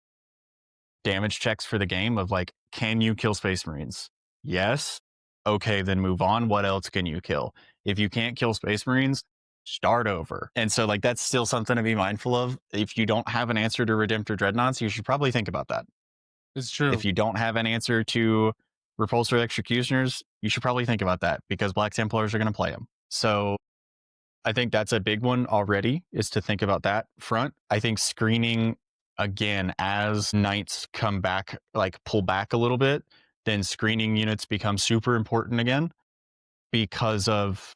damage checks for the game of like, can you kill Space Marines? Yes. Okay, then move on. What else can you kill? If you can't kill Space Marines, start over. And so, like, that's still something to be mindful of. If you don't have an answer to Redemptor Dreadnoughts, you should probably think about that. It's true. If you don't have an answer to Repulsor Executioners, you should probably think about that because Black Templars are going to play them. So I think that's a big one already, is to think about that front. I think screening, again, as Knights come back, like pull back a little bit, then screening units become super important again because of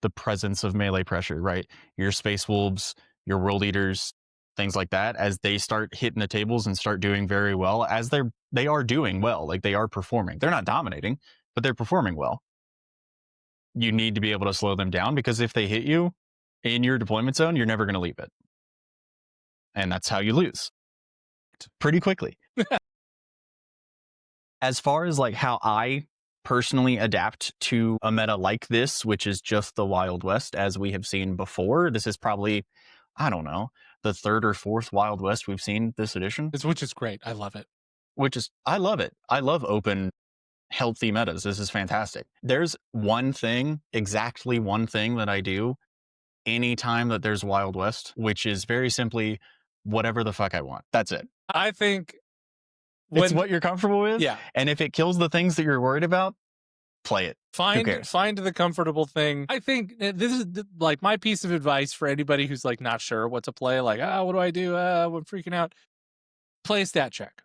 the presence of melee pressure, right? Your Space Wolves, your World Eaters, things like that, as they start hitting the tables and start doing very well, as they are doing well, like they are performing. They're not dominating, but they're performing well. You need to be able to slow them down because if they hit you in your deployment zone, you're never going to leave it. And that's how you lose pretty quickly. As far as like how I personally adapt to a meta like this, which is just the Wild West, as we have seen before, this is probably, I don't know, the third or fourth Wild West we've seen this edition, Which is great. I love it. which is, I love it. I love open, healthy metas. This is fantastic. There's one thing, exactly one thing that I do anytime that there's Wild West, which is very simply whatever the fuck I want. That's it. I think It's when what you're comfortable with. yeah, And if it kills the things that you're worried about, play it. Who cares? find the comfortable thing. I think this is like my piece of advice for anybody who's like not sure what to play. Like, what do I do? I'm freaking out. Play a stat check.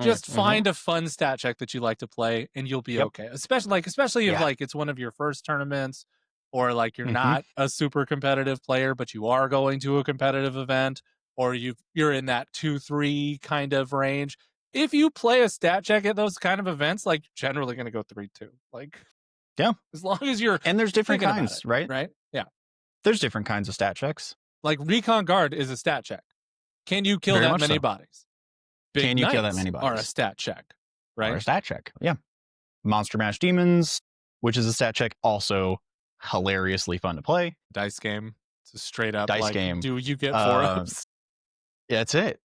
Just Mm-hmm. find a fun stat check that you like to play, and you'll be Yep. okay. Especially if Yeah. like it's one of your first tournaments, or like you're Mm-hmm. not a super competitive player, but you are going to a competitive event, or you're in that 2-3 kind of range. If you play a stat check at those kind of events, like generally going to go 3-2. Like Yeah. as long as you're And there's different thinking about kinds, it, right? right? Yeah. There's different kinds of stat checks. Like recon guard is a stat check. Can you kill Very that much many so. bodies? Big Can you kill that knights many are a bodies? stat check, Or right? a stat check. Yeah. Monster Mash Demons, which is a stat check, also hilariously fun to play. Dice game. It's a straight up Dice like, game. do you get four Uh, ups? yeah, that's it.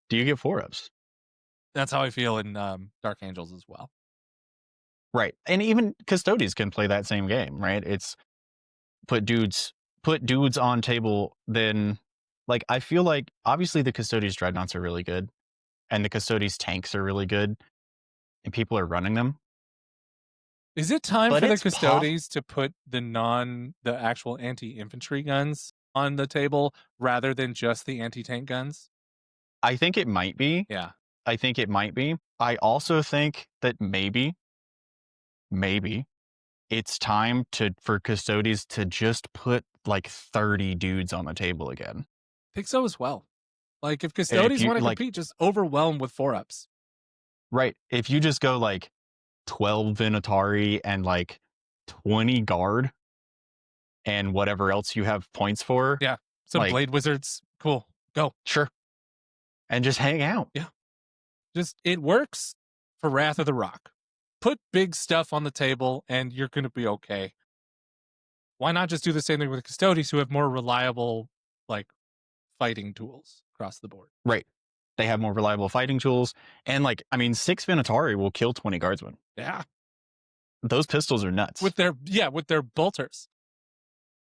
Do you get 4-ups? That's how I feel in Dark Angels as well. Right. And even Custodies can play that same game, right? It's put dudes on table, then like I feel like obviously the Custodies dreadnoughts are really good and the Custodies tanks are really good and people are running them. Is it time But for the it's Custodes to put the actual anti-infantry guns on the table rather than just the anti-tank guns? I think it might be. Yeah. I think it might be. I also think that maybe it's time for Custodies to just put like 30 dudes on the table again. I think so as well. Like if If Custodes you want to like, compete, just overwhelm with 4-ups. right, if you just go like 12 Vinatari and like 20 guard and whatever else you have points for, Yeah. Some like, Blade Wizards. Cool. Go. sure. And just hang out. Yeah. Just it works for Wrath of the Rock. Put big stuff on the table and you're going to be okay. Why not just do the same thing with Custodes who have more reliable like fighting tools across the board? Right. They have more reliable fighting tools. And like, I mean, 6 Vinatari will kill 20 guardsmen. Yeah. Those pistols are nuts. With their bolters.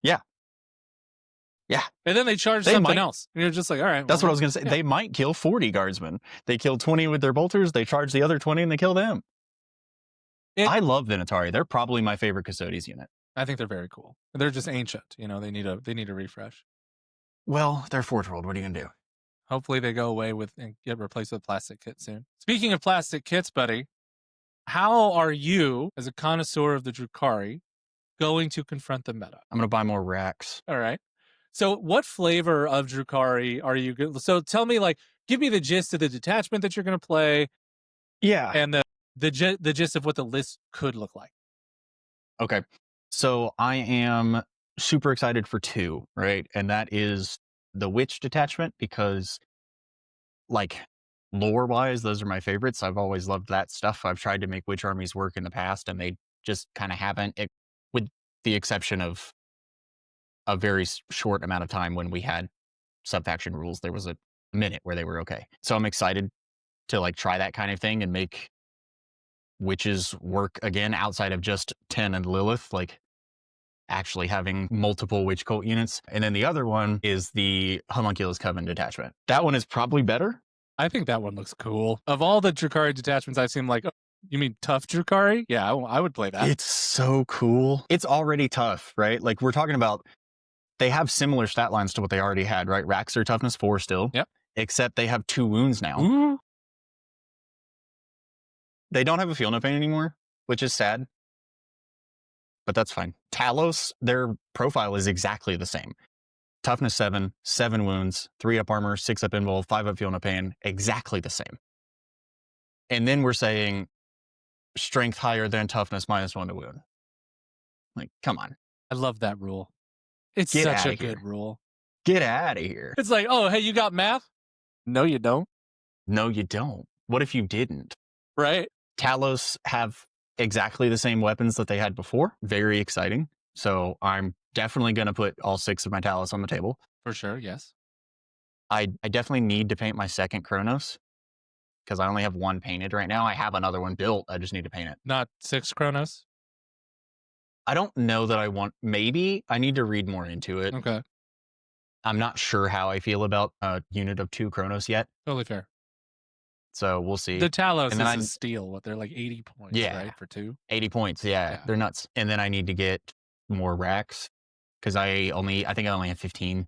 Yeah. Yeah. And then they charge They something might. else. And you're just like, all right. That's well, what I was going to say. yeah. They might kill 40 guardsmen. They kill 20 with their bolters. They charge the other 20 and they kill them. I love Vinatari. They're probably my favorite Custodies unit. I think they're very cool. They're just ancient. You know, they need a refresh. Well, they're Forge World. What are you going to do? Hopefully they go away with and get replaced with plastic kits soon. Speaking of plastic kits, buddy, how are you, as a connoisseur of the Drukhari, going to confront the meta? I'm going to buy more racks. All right. So what flavor of Drukhari are you going to... So tell me, like, give me the gist of the detachment that you're going to play. Yeah. And the gist of what the list could look like. Okay. So I am super excited for 2, right? And that is the Witch detachment because, like, lore-wise, those are my favorites. I've always loved that stuff. I've tried to make Witch armies work in the past, and they just kind of haven't, with the exception of a very short amount of time when we had sub-faction rules. There was a minute where they were okay. So I'm excited to, like, try that kind of thing and make witches work again outside of just 10 and Lilith, like actually having multiple witch cult units. And then the other one is the Homunculus Coven detachment. That one is probably better. I think that one looks cool. Of all the Drukhari detachments I've seen, like, you mean tough Drukhari? Yeah, I would play that. It's so cool. It's already tough, right? Like we're talking about, they have similar stat lines to what they already had, right? Racks are toughness 4 still. Yep. Except they have 2 wounds now. Ooh. They don't have a Feel No Pain anymore, which is sad. But that's fine. Talos, their profile is exactly the same. Toughness 7, 7 wounds, 3 up armor, 6 up invul, 5 up Feel No Pain, exactly the same. And then we're saying strength higher than toughness -1 to wound. Like, come on. I love that rule. It's Get such a outta good here. rule. Get out of here. It's like, oh, hey, you got math? No, you don't. No, you don't. What if you didn't? Right? Talos have exactly the same weapons that they had before. Very exciting. So I'm definitely going to put all 6 of my Talos on the table. For sure, yes. I definitely need to paint my second Kronos because I only have one painted right now. I have another one built. I just need to paint it. Not 6 Chronos? I don't know that I want, maybe I need to read more into it. Okay, I'm not sure how I feel about a unit of 2 Kronos yet. totally fair. So we'll see. The Talos And then is a steal. What, they're like 80 points, yeah, right, for 2? 80 points. Yeah, Yeah. they're nuts. And then I need to get more racks because I think I only have 15.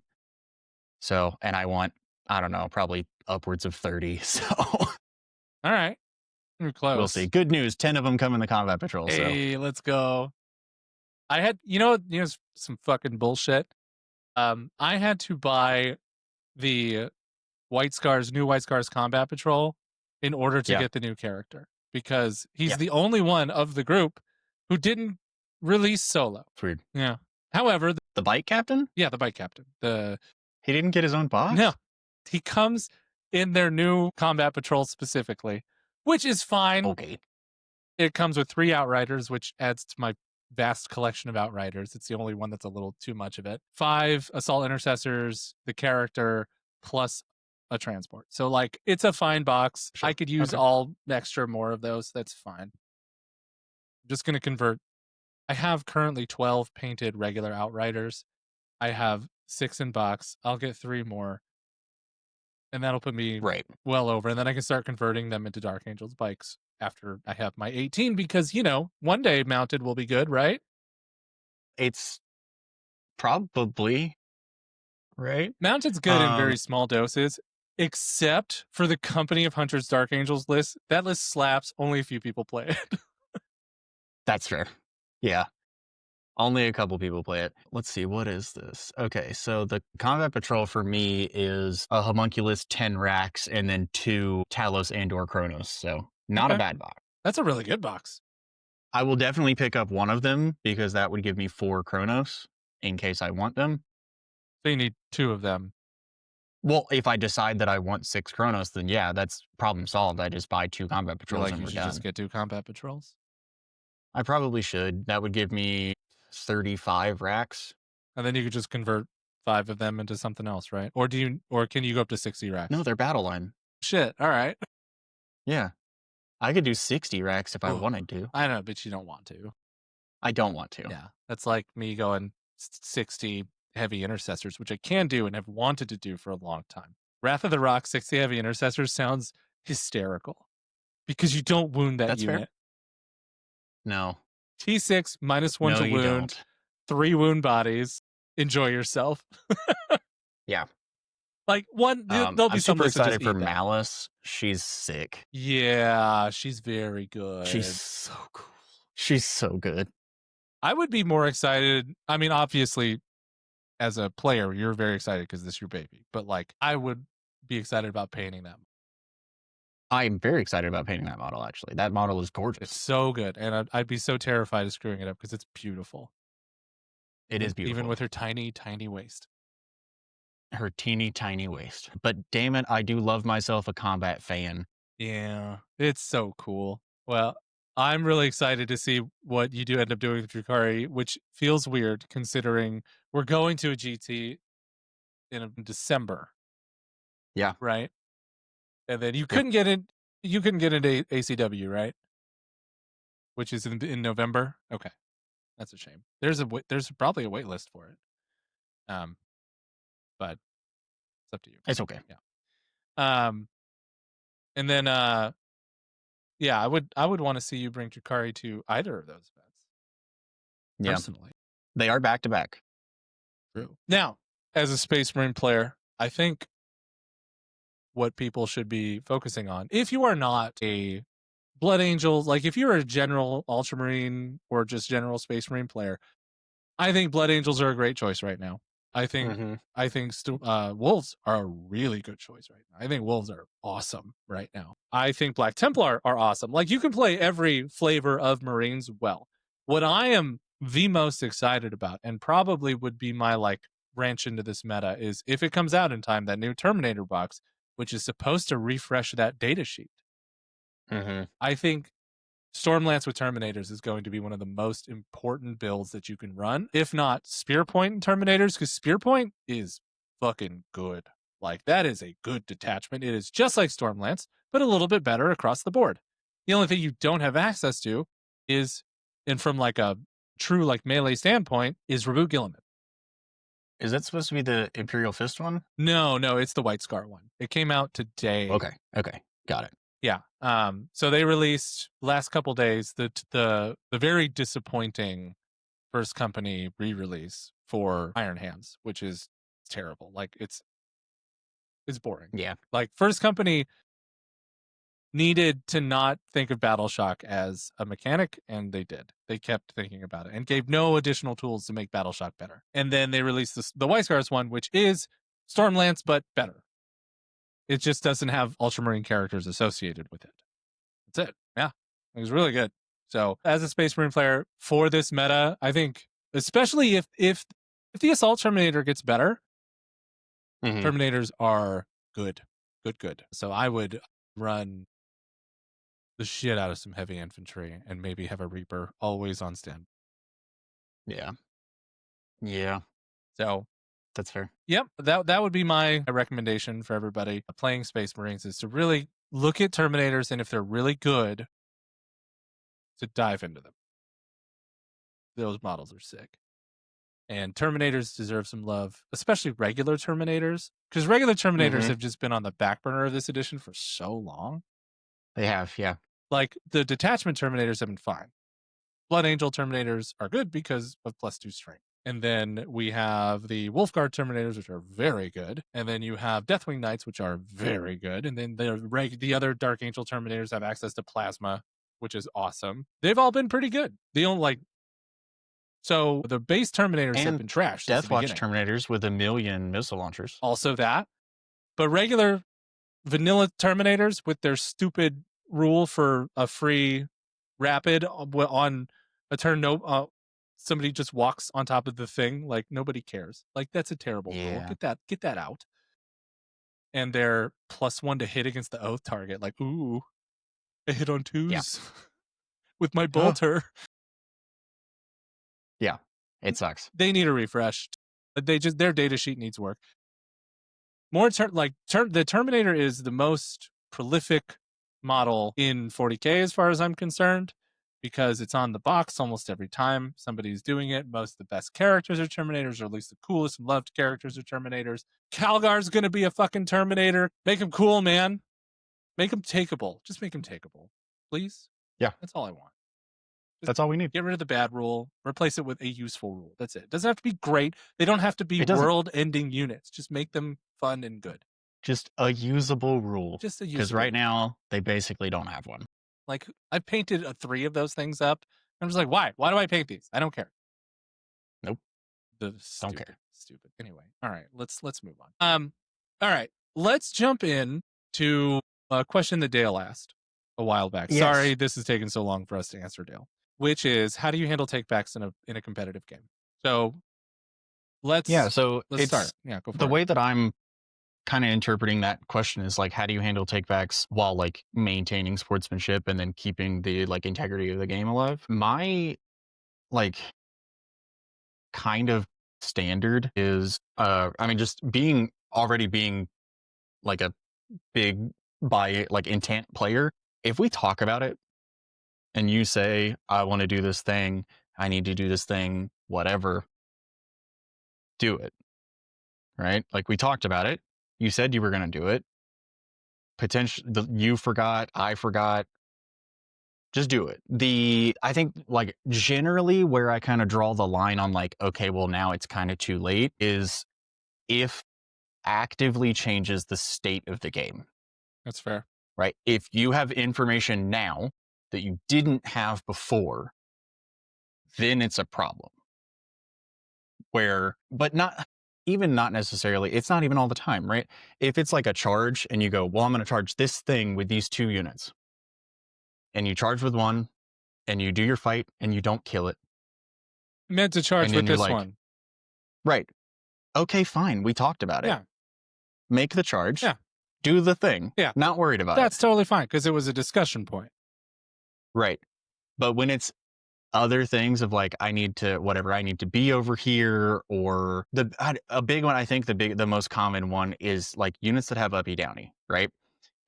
So, and I want, I don't know, probably upwards of 30. So Alright, you're we'll see. close. Good news. 10 of them come in the combat patrol. So Hey, let's go. I had some fucking bullshit. I had to buy the new White Scars Combat Patrol in order to yeah, get the new character because he's yeah, the only one of the group who didn't release solo. it's weird. Yeah. However, The bike captain? yeah, the bike captain. He didn't get his own No, box? he comes in their new combat patrol specifically, which is fine. Okay. It comes with 3 outriders, which adds to my vast collection of outriders. It's the only one that's a little too much of it. 5 assault intercessors, the character, plus a transport. So like it's a fine box. I Sure. could use Okay. all extra more of those. That's fine. I'm just gonna convert. I have currently 12 painted regular outriders. I have 6 in box. I'll get 3 more. And that'll put me Right. well over. And then I can start converting them into Dark Angels bikes after I have my 18 because, one day mounted will be good, right? It's probably right. Mounted's good in Um, very small doses, except for the Company of Hunters Dark Angels list. That list slaps. Only a few people play it. that's fair. Yeah. Only a couple people play it. Let's see, what is this? Okay, so the combat patrol for me is a homunculus, 10 racks, and then 2 Talos and or Kronos. So not a Okay. bad box. That's a really good box. I will definitely pick up one of them because that would give me 4 Kronos in case I want them. So you need 2 of them. Well, if I decide that I want 6 Kronos, then yeah, that's problem solved. I just buy 2 combat You're patrols like, and you we're should just done. get 2 combat patrols. I probably should. That would give me 35 racks. And then you could just convert 5 of them into something else, right? Or can you go up to 60 No, racks? they're battle line. Shit. All right. Yeah. I could do 60 racks if I Oh, wanted to. I know, but you don't want to. I don't want to. Yeah. That's like me going 60 heavy intercessors, which I can do and have wanted to do for a long time. Wrath of the Rock 60 heavy intercessors sounds hysterical because you don't wound that That's fair. unit. No. T6 -1 No, to you wound, don't. 3 wound bodies. Enjoy yourself. Yeah. Like there'll be I'm some super lists that just excited for eat that. Malice. She's sick. Yeah, she's very good. She's so cool. She's so good. I would be more excited. I mean, obviously, as a player, you're very excited because this is your baby. But like, I would be excited about painting them. I'm very excited about painting that model, actually. That model is It's gorgeous. so good, and I'd be so terrified of screwing it up because it's beautiful. It is beautiful. Even with her tiny, tiny waist. Her teeny tiny waist. But damn it, I do love myself a combat fan. Yeah, it's so cool. Well, I'm really excited to see what you do end up doing with Drukari, which feels weird considering we're going to a GT in December, Yeah. right? And then you Yep. couldn't get it. You couldn't get into ACW, right? Which is in November. Okay, that's a shame. There's probably a wait list for it. Um, but it's up to you. It's okay. Yeah. And then yeah, I would want to see you bring Drukari to either of those events. Yeah. Personally. They are back to back. True. Now, as a Space Marine player, I think what people should be focusing on, if you are not a Blood Angel, like if you're a general Ultramarine or just general Space Marine player, I think Blood Angels are a great choice right now. I think Mm-hmm. Wolves are a really good choice right now. I think Wolves are awesome right now. I think Black Templar are awesome. Like you can play every flavor of Marines well. What I am the most excited about, and probably would be my like branch into this meta, is if it comes out in time, that new Terminator box, which is supposed to refresh that data sheet. Mm-hmm. I think Stormlance with Terminators is going to be one of the most important builds that you can run, if not Spearpoint and Terminators, because Spearpoint is fucking good. Like, that is a good detachment. It is just like Stormlance, but a little bit better across the board. The only thing you don't have access to is, and from like a true like melee standpoint, is Reboot Gilliman. Is that supposed to be the Imperial Fist one? No, no, it's the White Scar one. It came out today. Okay. Okay. Got it. Yeah. So they released last couple days the very disappointing First Company re-release for Iron Hands, which is terrible. Like it's boring. Yeah. Like First Company needed to not think of Battle Shock as a mechanic, and they did. They kept thinking about it and gave no additional tools to make Battle Shock better. And then they released the White Scars one, which is Stormlance but better. It just doesn't have Ultramarine characters associated with it. That's it. Yeah, it was really good. So as a Space Marine player for this meta, I think especially if the Assault Terminator gets better, Mhm. Terminators are good, good. So I would run the shit out of some heavy infantry and maybe have a Reaper always on stand. Yeah. Yeah. So That's fair. yep, that would be my recommendation for everybody playing Space Marines is to really look at Terminators, and if they're really good, to dive into them. Those models are sick. And Terminators deserve some love, especially regular Terminators, because regular Terminators Mhm. have just been on the back burner of this edition for so long. They have. Yeah. Like the detachment Terminators have been fine. Blood Angel Terminators are good because of +2 strength. And then we have the Wolfguard Terminators, which are very good. And then you have Deathwing Knights, which are very good. And then the other Dark Angel Terminators have access to Plasma, which is awesome. They've all been pretty good. The only like so the base Terminators have And been trashed since the Deathwatch beginning. Terminators with 1,000,000 missile launchers. Also that, but regular vanilla Terminators with their stupid rule for a free rapid on a turn, somebody just walks on top of the thing, like nobody cares. Like that's a terrible rule. Yeah. Get that out. And they're +1 to hit against the oath target. Like, ooh, I hit on Yeah. twos with my Oh. bolter. Yeah. It sucks. They need a refresh. Their data sheet needs work. The Terminator is the most prolific model in 40K as far as I'm concerned, because it's on the box almost every time somebody's doing it. Most of the best characters are Terminators, or at least the coolest and loved characters are Terminators. Calgar's gonna be a fucking Terminator. Make him cool, man. Make him takeable. Just make him takeable, please. Yeah. That's all I want. That's all we need. Get rid of the bad rule. Replace it with a useful rule. That's it. It doesn't have to be great. They don't have to be It doesn't. world-ending units. Just make them fun and good. Just a usable rule. Just a Because usable right rule. now, they basically don't have one. Like I painted 3 of those things up. I'm just like, why? Why do I paint these? I don't care. Nope. The Don't care. stupid. Anyway, all right. Let's move on. All right. Let's jump in to a question that Dale asked a while back. Yes. Sorry, this is taking so long for us to answer, Dale. Which is, how do you handle takebacks in a competitive game? So let's So let's it's start. Yeah, go for the it. way that I'm kind of interpreting that question is like, how do you handle takebacks while like maintaining sportsmanship and then keeping the like integrity of the game alive? My like kind of standard is I mean just being like a big by like intent player. If we talk about it and you say I want to do this thing, I need to do this thing, whatever, do it. Right? Like we talked about it. You said you were going to do it. You forgot, I forgot. Just do it. I think like generally where I kind of draw the line on like, okay, well now it's kind of too late is if actively changes the state of the game, That's fair. right? If you have information now that you didn't have before, then it's a problem. But not necessarily, it's not even all the time, right? If it's like a charge and you go, well, I'm going to charge this thing with these 2 units, and you charge with one and you do your fight and you don't kill it. Meant to charge And with then you're this like, one. right. Okay, fine. We talked about it. Yeah. Make the charge. Yeah. Do the thing. Yeah. Not worried about That's it. totally fine because it was a discussion point. Right. But when it's other things of like, I need to whatever, I need to be over here, or a big one, I think the most common one is like units that have uppy downy, right?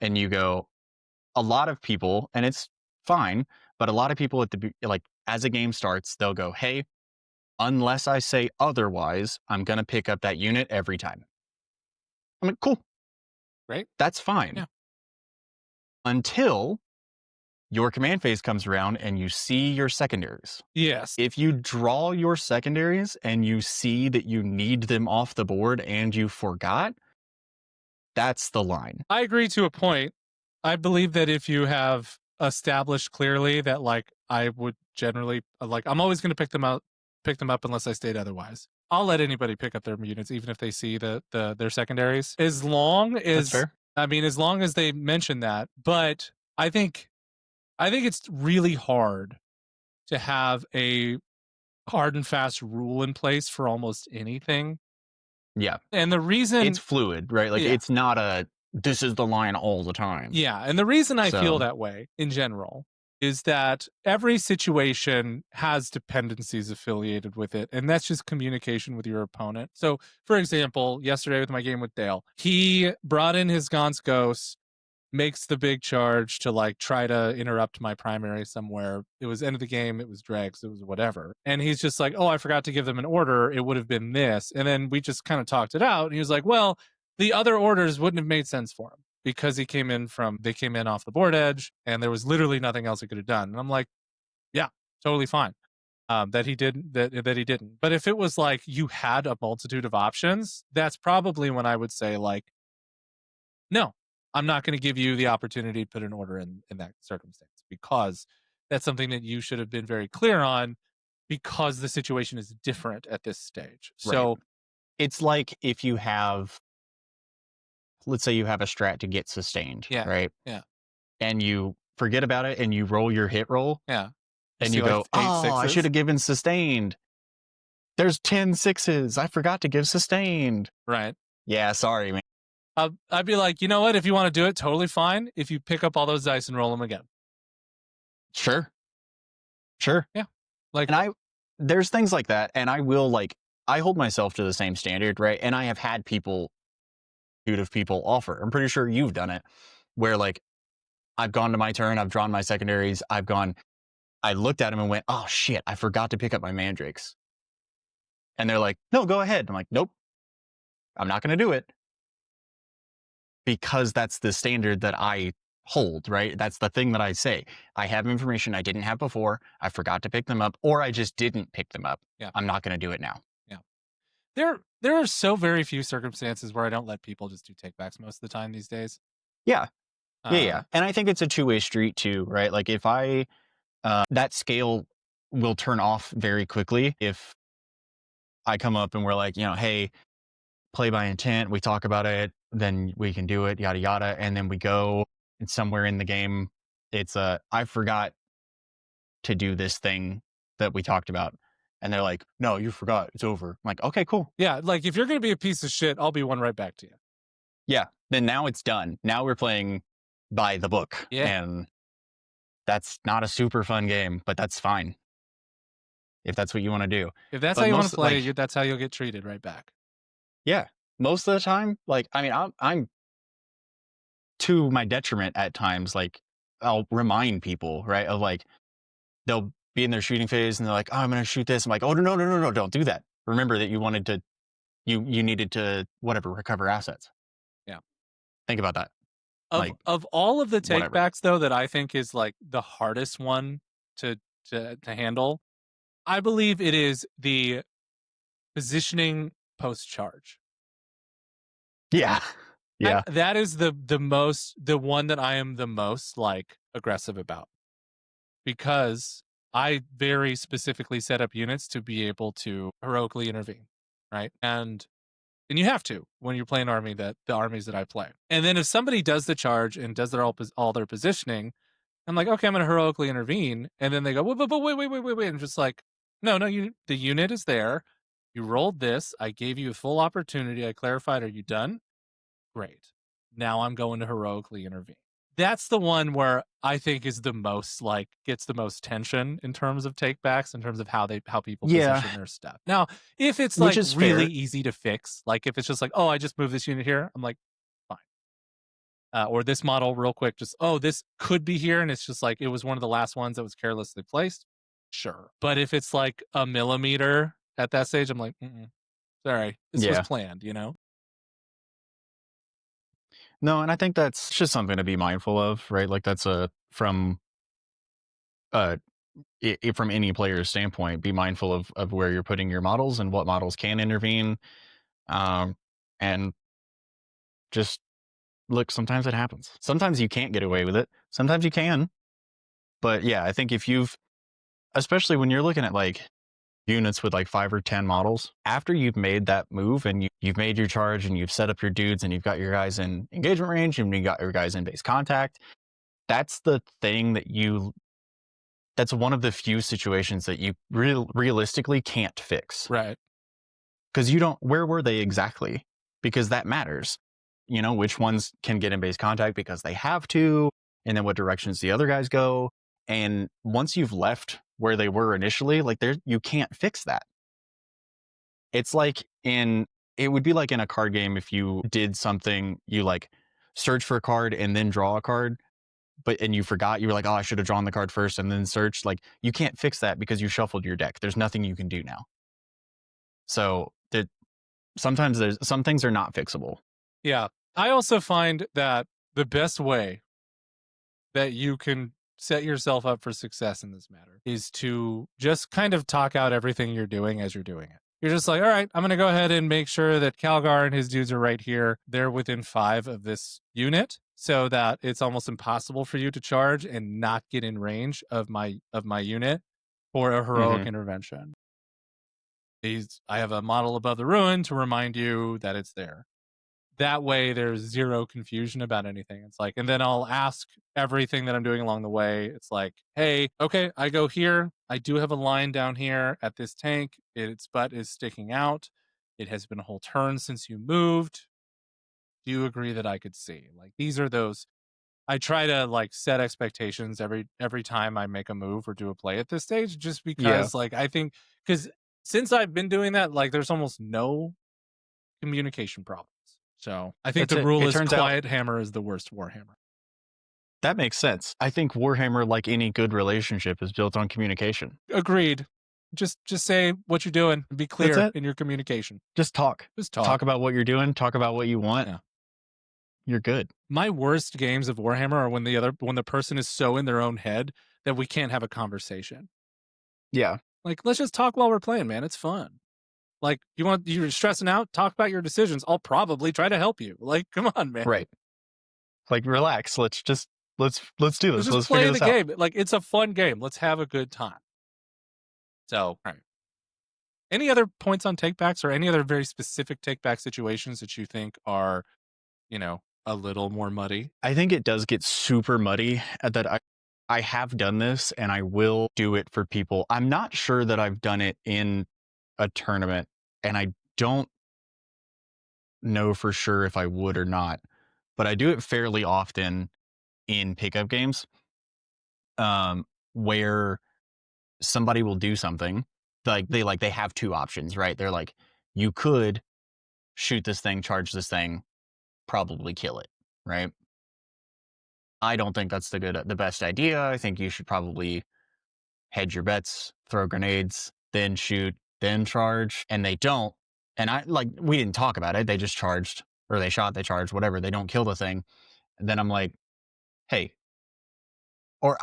And you go, a lot of people, and it's fine, but a lot of people like as a game starts, they'll go, hey, unless I say otherwise, I'm gonna pick up that unit every time. I'm like, cool, Right? that's fine. Yeah. Until your command phase comes around and you see your secondaries. Yes. If you draw your secondaries and you see that you need them off the board and you forgot, that's the line. I agree to a point. I believe that if you have established clearly that like I would generally like I'm always going to pick them up unless I state otherwise. I'll let anybody pick up their units even if they see their secondaries as long That's as fair. I mean as long as they mention that. But I think I think it's really hard to have a hard and fast rule in place for almost anything. Yeah. And the It's reason fluid, right? Like yeah. it's not a this is the line all the time. Yeah, and the reason I feel So, that way in general is that every situation has dependencies affiliated with it, and that's just communication with your opponent. So, for example, yesterday with my game with Dale, he brought in his Gaunt's Ghost, makes the big charge to like try to interrupt my primary somewhere. It was end of the game, it was dregs, it was whatever. And he's just like, "Oh, I forgot to give them an order. It would have been this." And then we just kind of talked it out. And he was like, "Well, the other orders wouldn't have made sense for him because they came in off the board edge and there was literally nothing else he could have done." And I'm like, "Yeah, totally fine." That he didn't. But if it was like you had a multitude of options, that's probably when I would say like no, I'm not going to give you the opportunity to put an order in that circumstance because that's something that you should have been very clear on because the situation is different at this stage. right. So, It's like if you have, let's say you have a strat to get sustained, yeah, right? yeah, And you forget about it and you roll your hit roll yeah. You and see you like go, eight oh, I should sixes, have given sustained. There's 10 sixes. I forgot to give sustained. right? Yeah, sorry, man. I'd be like, you know what? If you want to do it, totally fine. If you pick up all those dice and roll them again, Sure, sure. yeah, like And there's things like that. And I will like, I hold myself to the same standard, right? And I have had people, of people offer. I'm pretty sure you've done it where like I've gone to my turn, I've drawn my secondaries, I looked at him and went, oh shit, I forgot to pick up my mandrakes. And they're like, no, go ahead. I'm like, nope, I'm not going to do it because that's the standard that I hold, right? That's the thing that I say. I have information I didn't have before. I forgot to pick them up, or I just didn't pick them up. yeah, I'm not going to do it now. yeah. There are so very few circumstances where I don't let people just do takebacks most of the time these days. Yeah. Yeah. Yeah. Um, And I think it's a two-way street too, right? Like if that scale will turn off very quickly if I come up and we're like, hey, play by intent, we talk about it, then we can do it, yada yada, and then we go and somewhere in the game, it's I forgot to do this thing that we talked about, and they're like, no, you forgot, it's over. I'm like, okay, cool, yeah, like if you're gonna be a piece of shit, I'll be one right back to you. yeah. Then now it's done. Now we're playing by the book, Yeah. and that's not a super fun game, but that's fine if that's what you want to do. If that's how But you want to most play, like, that's how you'll get treated right back. yeah, most of the time, like, I mean, I'm to my detriment at times. Like, I'll remind people, right, of like they'll be in their shooting phase and they're like, oh, I'm going to shoot this. I'm like, oh, no, no, no, no, no, don't do that. Remember that you wanted to, you needed to, whatever, recover assets. Yeah. Think about that. Like, Of all of the whatever. takebacks though that I think is like the hardest one to to handle, I believe it is the positioning post charge. Yeah. Yeah. That is the one that I am the most like aggressive about because I very specifically set up units to be able to heroically intervene, right? And you have to when you're playing army that the armies that I play. And then if somebody does the charge and does all their positioning, I'm like, okay, I'm gonna heroically intervene. And then they go, wait. I'm just like, no, the unit is there. You rolled this. I gave you a full opportunity. I clarified. Are you done? Great. Now I'm going to heroically intervene. That's the one where I think is the most, like, gets the most tension in terms of takebacks, in terms of how people Yeah, position their stuff. Now, if it's, which like, is really fair. easy to fix, like, if it's just like, "Oh, I just moved this unit here," I'm like, "Fine." Or this model real quick, just, "Oh, this could be here," and it's just like, it was one of the last ones that was carelessly placed, sure. But if it's, like, a millimeter at that stage, I'm like, "Mm-mm, sorry, this was Yeah. planned," you know? No, and I think that's just something to be mindful of, right? Like that's a uh from any player's standpoint, be mindful of where you're putting your models and what models can intervene. Um, and just look, sometimes it happens. Sometimes you can't get away with it. Sometimes you can. But yeah, I think if you've, especially when you're looking at like units with like 5 or 10 models, after you've made that move and you've made your charge and you've set up your dudes and you've got your guys in engagement range and you got your guys in base contact, that's the thing that that's one of the few situations that you realistically can't fix Right. because you don't, where were they exactly? Because that matters. You know, which ones can get in base contact because they have to, and then what directions the other guys go. And once you've left where they were initially, like there, you can't fix that. It's like it would be like in a card game if you did something, you like search for a card and then draw a card, but and you forgot, you were like, oh, I should have drawn the card first and then searched. Like you can't fix that because you shuffled your deck. There's nothing you can do now. So that sometimes there's some things are not fixable. Yeah. I also find that the best way that you can set yourself up for success in this matter is to just kind of talk out everything you're doing as you're doing it. You're just like, all right, I'm going to go ahead and make sure that Calgar and his dudes are right here. They're within 5 of this unit so that it's almost impossible for you to charge and not get in range of my unit for a heroic Hmm. intervention. I have a model above the ruin to remind you that it's there. That way there's zero confusion about anything. It's like, and then I'll ask everything that I'm doing along the way. It's like, hey, okay, I go here. I do have a line down here at this tank. Its butt is sticking out. It has been a whole turn since you moved. Do you agree that I could see? Like these are those I try to like set expectations every time I make a move or do a play at this stage, just Yeah. because like I think because since I've been doing that, like there's almost no communication problems. So I think That's the it. rule It is turns out quiet hammer is the worst warhammer. that makes sense. I think Warhammer, like any good relationship, is built on communication. Agreed. Just say what you're doing and be That's clear it. in your communication. Just talk. Just Talk talk. about what you're doing. Talk about what you want. Yeah. You're good. My worst games of Warhammer are when the person is so in their own head that we can't have a conversation. Yeah. Like, let's just talk while we're playing, man. It's fun. Like, you're stressing out, talk about your decisions. I'll probably try to help you. Like, come on, man. Right. Like relax. Let's do Let's this. just Let's figure play this the out. game. Like, it's a fun game. Let's have a good time. So, all right. Any other points on takebacks or any other very specific takeback situations that you think are, a little more muddy? I think it does get super muddy at that. I have done this and I will do it for people. I'm not sure that I've done it in a tournament and I don't know for sure if I would or not, but I do it fairly often in pickup games where somebody will do something they have two options, right? They're like, you could shoot this thing, charge this thing, probably kill it, right? I don't think that's the best idea. I think you should probably hedge your bets, throw grenades, then shoot, then charge. And they don't. And we didn't talk about it. They just charged or they shot, they charged, whatever. They don't kill the thing. And then I'm like, hey, or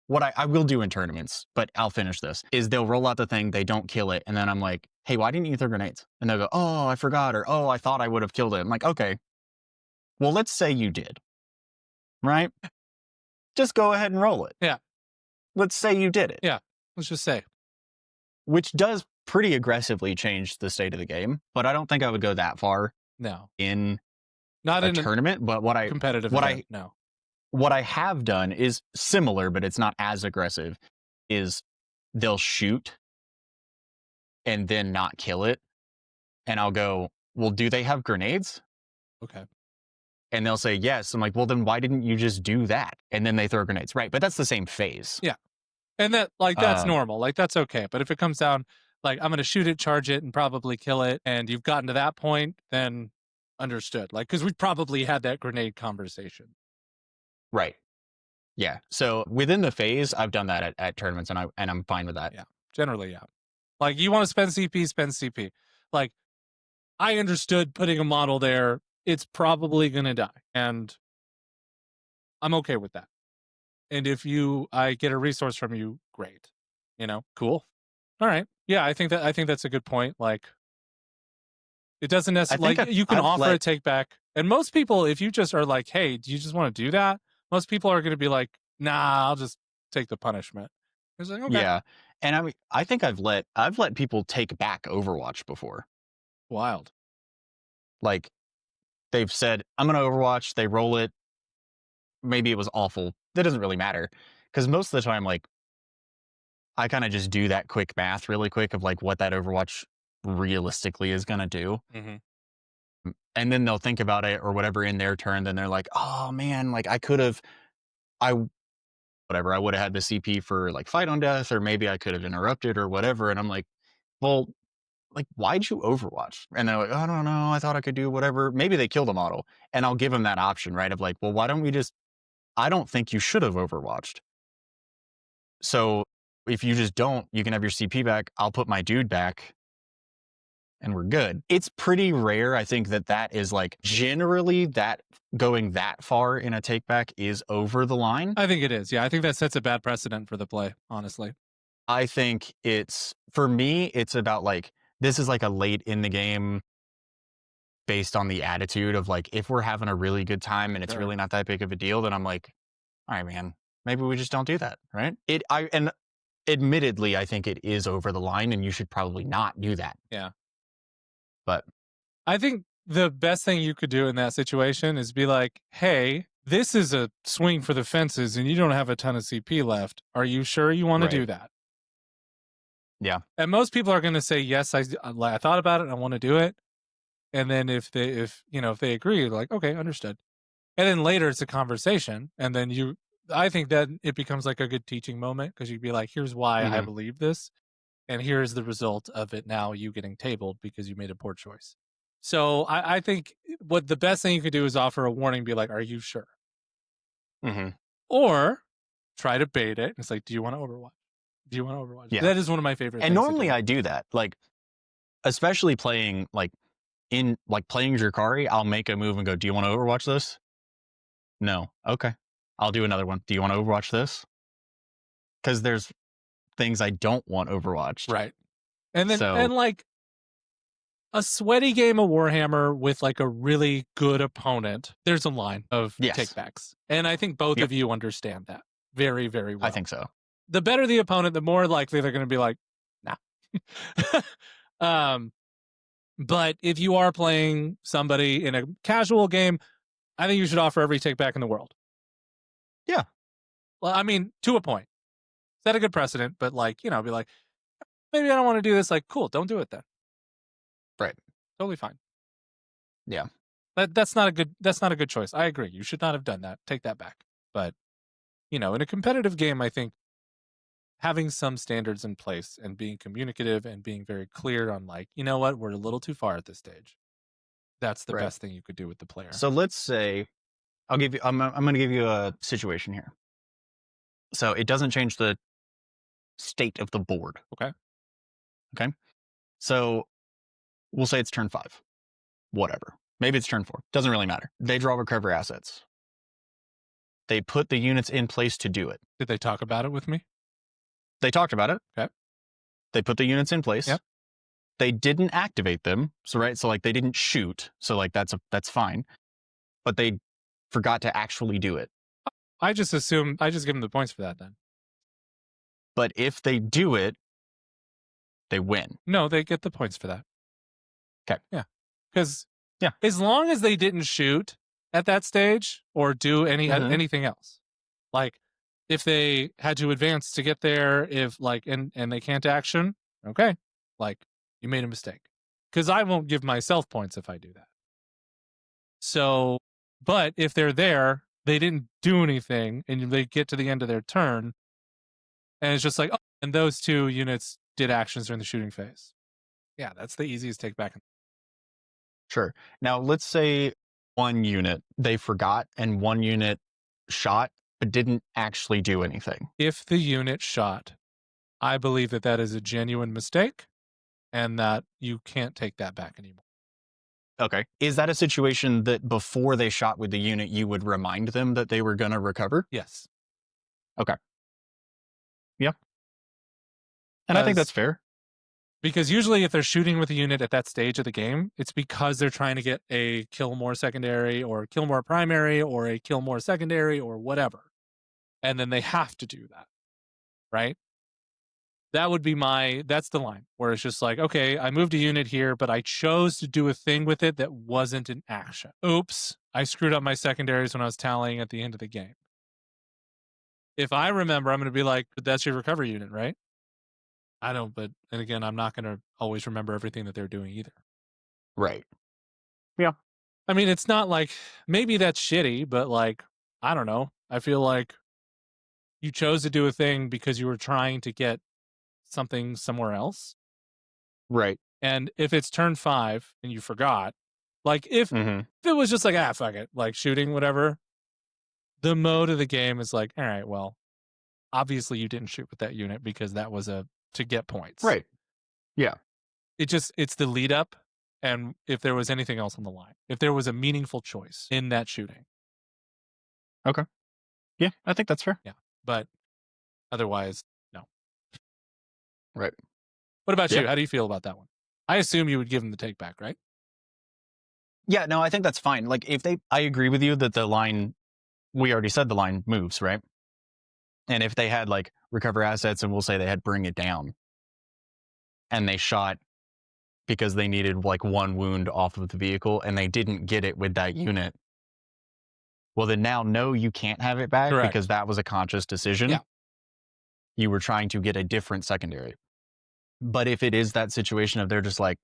what I will do in tournaments, but I'll finish this, is they'll roll out the thing, they don't kill it. And then I'm like, hey, why didn't you throw grenades? And they'll go, oh, I forgot. Or, oh, I thought I would have killed it. I'm like, okay, well, let's say you did, right? Just go ahead and roll it. Yeah. Let's say you did it, Yeah. Let's just say. which does pretty aggressively change the state of the game. But I don't think I would go that far No. in Not a in a tournament. But competitive what event. I No. what I have done is similar, but it's not as aggressive. Is they'll shoot and then not kill it, and I'll go, well, do they have grenades? Okay. And they'll say yes. I'm like, well, then why didn't you just do that? And then they throw grenades, right? But that's the same phase. Yeah. And that, like, that's Um, normal. Like, that's okay. But if it comes down, like, I'm going to shoot it, charge it, and probably kill it, and you've gotten to that point, then understood. Like, because we probably had that grenade conversation. right. Yeah. So within the phase, I've done that at tournaments, and I'm fine with that. Yeah. Generally, yeah. Like, you want to spend CP, spend CP. Like, I understood putting a model there. It's probably going to die. And I'm okay with that. And if I get a resource from you, great. Cool. All right. Yeah, I think that's a good point. Like, it doesn't I necessarily, think like, you can I've offer a let take back. And most people, if you just are like, hey, do you just want to do that? Most people are going to be like, nah, I'll just take the punishment. It's like, okay, yeah, and I mean, I think I've let people take back Overwatch before. wild. Like they've said, I'm gonna Overwatch. They roll it. Maybe it was awful. That doesn't really matter because most of the time, like I kind of just do that quick math really quick of like what that Overwatch realistically is gonna do. Mm-hmm. And then they'll think about it or whatever in their turn. Then they're like, oh man, like I whatever, I would have had the CP for like fight on death, or maybe I could have interrupted or whatever. And I'm like, well, like, why'd you Overwatch? And they're like, I don't know. I thought I could do whatever. Maybe they kill the model. And I'll give them that option, right? Of like, well, why don't we just, I don't think you should have Overwatched. So if you just don't, you can have your CP back. I'll put my dude back and we're good. It's pretty rare. I think that is like generally that going that far in a take back is over the line. I think it is. Yeah, I think that sets a bad precedent for the play, honestly. I think for me, it's about like, this is like a late in the game based on the attitude of like, if we're having a really good time and it's Sure. really not that big of a deal, then I'm like, all right, man, maybe we just don't do that. Right. And admittedly, I think it is over the line and you should probably not do that. Yeah. But I think the best thing you could do in that situation is be like, hey, this is a swing for the fences and you don't have a ton of CP left. Are you sure you want to right. do that? Yeah. And most people are going to say, yes, I thought about it. I want to do it. And then if they agree, like, okay, understood. And then later it's a conversation. And then I think that it becomes like a good teaching moment because you'd be like, here's why I Hmm. believe this. And here's the result of it now you getting tabled because you made a poor choice. So I think what the best thing you could do is offer a warning, be like, are you sure? Hmm. Or try to bait it. It's like, do you want to Overwatch? Do you want to Overwatch? Yeah. That is one of my favorite And things to normally do. I do that. Like, especially playing like playing Drakari, I'll make a move and go, do you want to Overwatch this? No. Okay. I'll do another one. Do you want to Overwatch this? Because there's things I don't want Overwatched. Right. And So like a sweaty game of Warhammer with like a really good opponent, there's a line of yes. takebacks. And I think both Yep. of you understand that very, very I well. think so. The better the opponent, the more likely they're going to be like, nah. um, but if you are playing somebody in a casual game, I think you should offer every take back in the world. Yeah. Well, I mean, to a point. Set a good precedent, but like, be like, maybe I don't want to do this. Like, cool, don't do it then. Right. Totally fine. Yeah. That's not a good choice. I agree. You should not have done that. Take that back. But, in a competitive game, I think having some standards in place and being communicative and being very clear on like, you know what, we're a little too far at this stage. That's the Right. best thing you could do with the player. So let's say I'm going to give you a situation here. So it doesn't change the state of the board. Okay. Okay. So we'll say it's turn 5. Whatever. Maybe it's turn 4. Doesn't really matter. They draw recovery assets. They put the units in place to do it. Did they talk about it with me? They talked about it. Okay. They put the units in place. Yep. They didn't activate them. So right. So like they didn't shoot. So like that's fine. But they forgot to actually do it. I just give them the points for that then. But if they do it, they win. No, they get the points for that. Okay. Yeah. Because Yeah. as long as they didn't shoot at that stage or do anything else, like if they had to advance to get there, if like and they can't action, okay, like you made a mistake. Because I won't give myself points if I do that. So But if they're there, they didn't do anything, and they get to the end of their turn, and it's just like, oh, and those two units did actions during the shooting phase. Yeah, that's the easiest take back. Sure. Now, let's say one unit they forgot and one unit shot but didn't actually do anything. If the unit shot, I believe that that is a genuine mistake and that you can't take that back anymore. Okay. Is that a situation that before they shot with the unit, you would remind them that they were going to recover? Yes. Okay. Yeah. And I think that's Because fair. because usually if they're shooting with a unit at that stage of the game, it's because they're trying to get a kill more secondary or kill more primary or a kill more secondary or whatever. And then they have to do that. Right? That would be that's the line where it's just like, okay, I moved a unit here, but I chose to do a thing with it that wasn't an action. Oops, I screwed up my secondaries when I was tallying at the end of the game. If I remember, I'm going to be like, but that's your recovery unit, right? I don't, but, and again, I'm not going to always remember everything that they're doing either. Right. Yeah. I mean, it's not like, maybe that's shitty, but like, I don't know. I feel like you chose to do a thing because you were trying to get something somewhere else. Right. And if it's turn 5 and you forgot, like Hmm. if it was just like, fuck it, like shooting, whatever, the mode of the game is like, all right, well, obviously you didn't shoot with that unit because that was a to get points. Right. Yeah. It's the lead up. And if there was anything else on the line, if there was a meaningful choice in that shooting. Okay. Yeah. I think that's fair. Yeah. But otherwise, no. Right. What about Yeah. you? How do you feel about that one? I assume you would give them the take back, right? Yeah. No, I think that's fine. Like, I agree with you that the line, we already said the line moves, right? And if they had like recover assets and we'll say they had bring it down and they shot because they needed like one wound off of the vehicle and they didn't get it with that unit, well, then now no, you can't have it back because Correct. that was a conscious decision. Yeah. You were trying to get a different secondary. But if it is that situation of they're just like,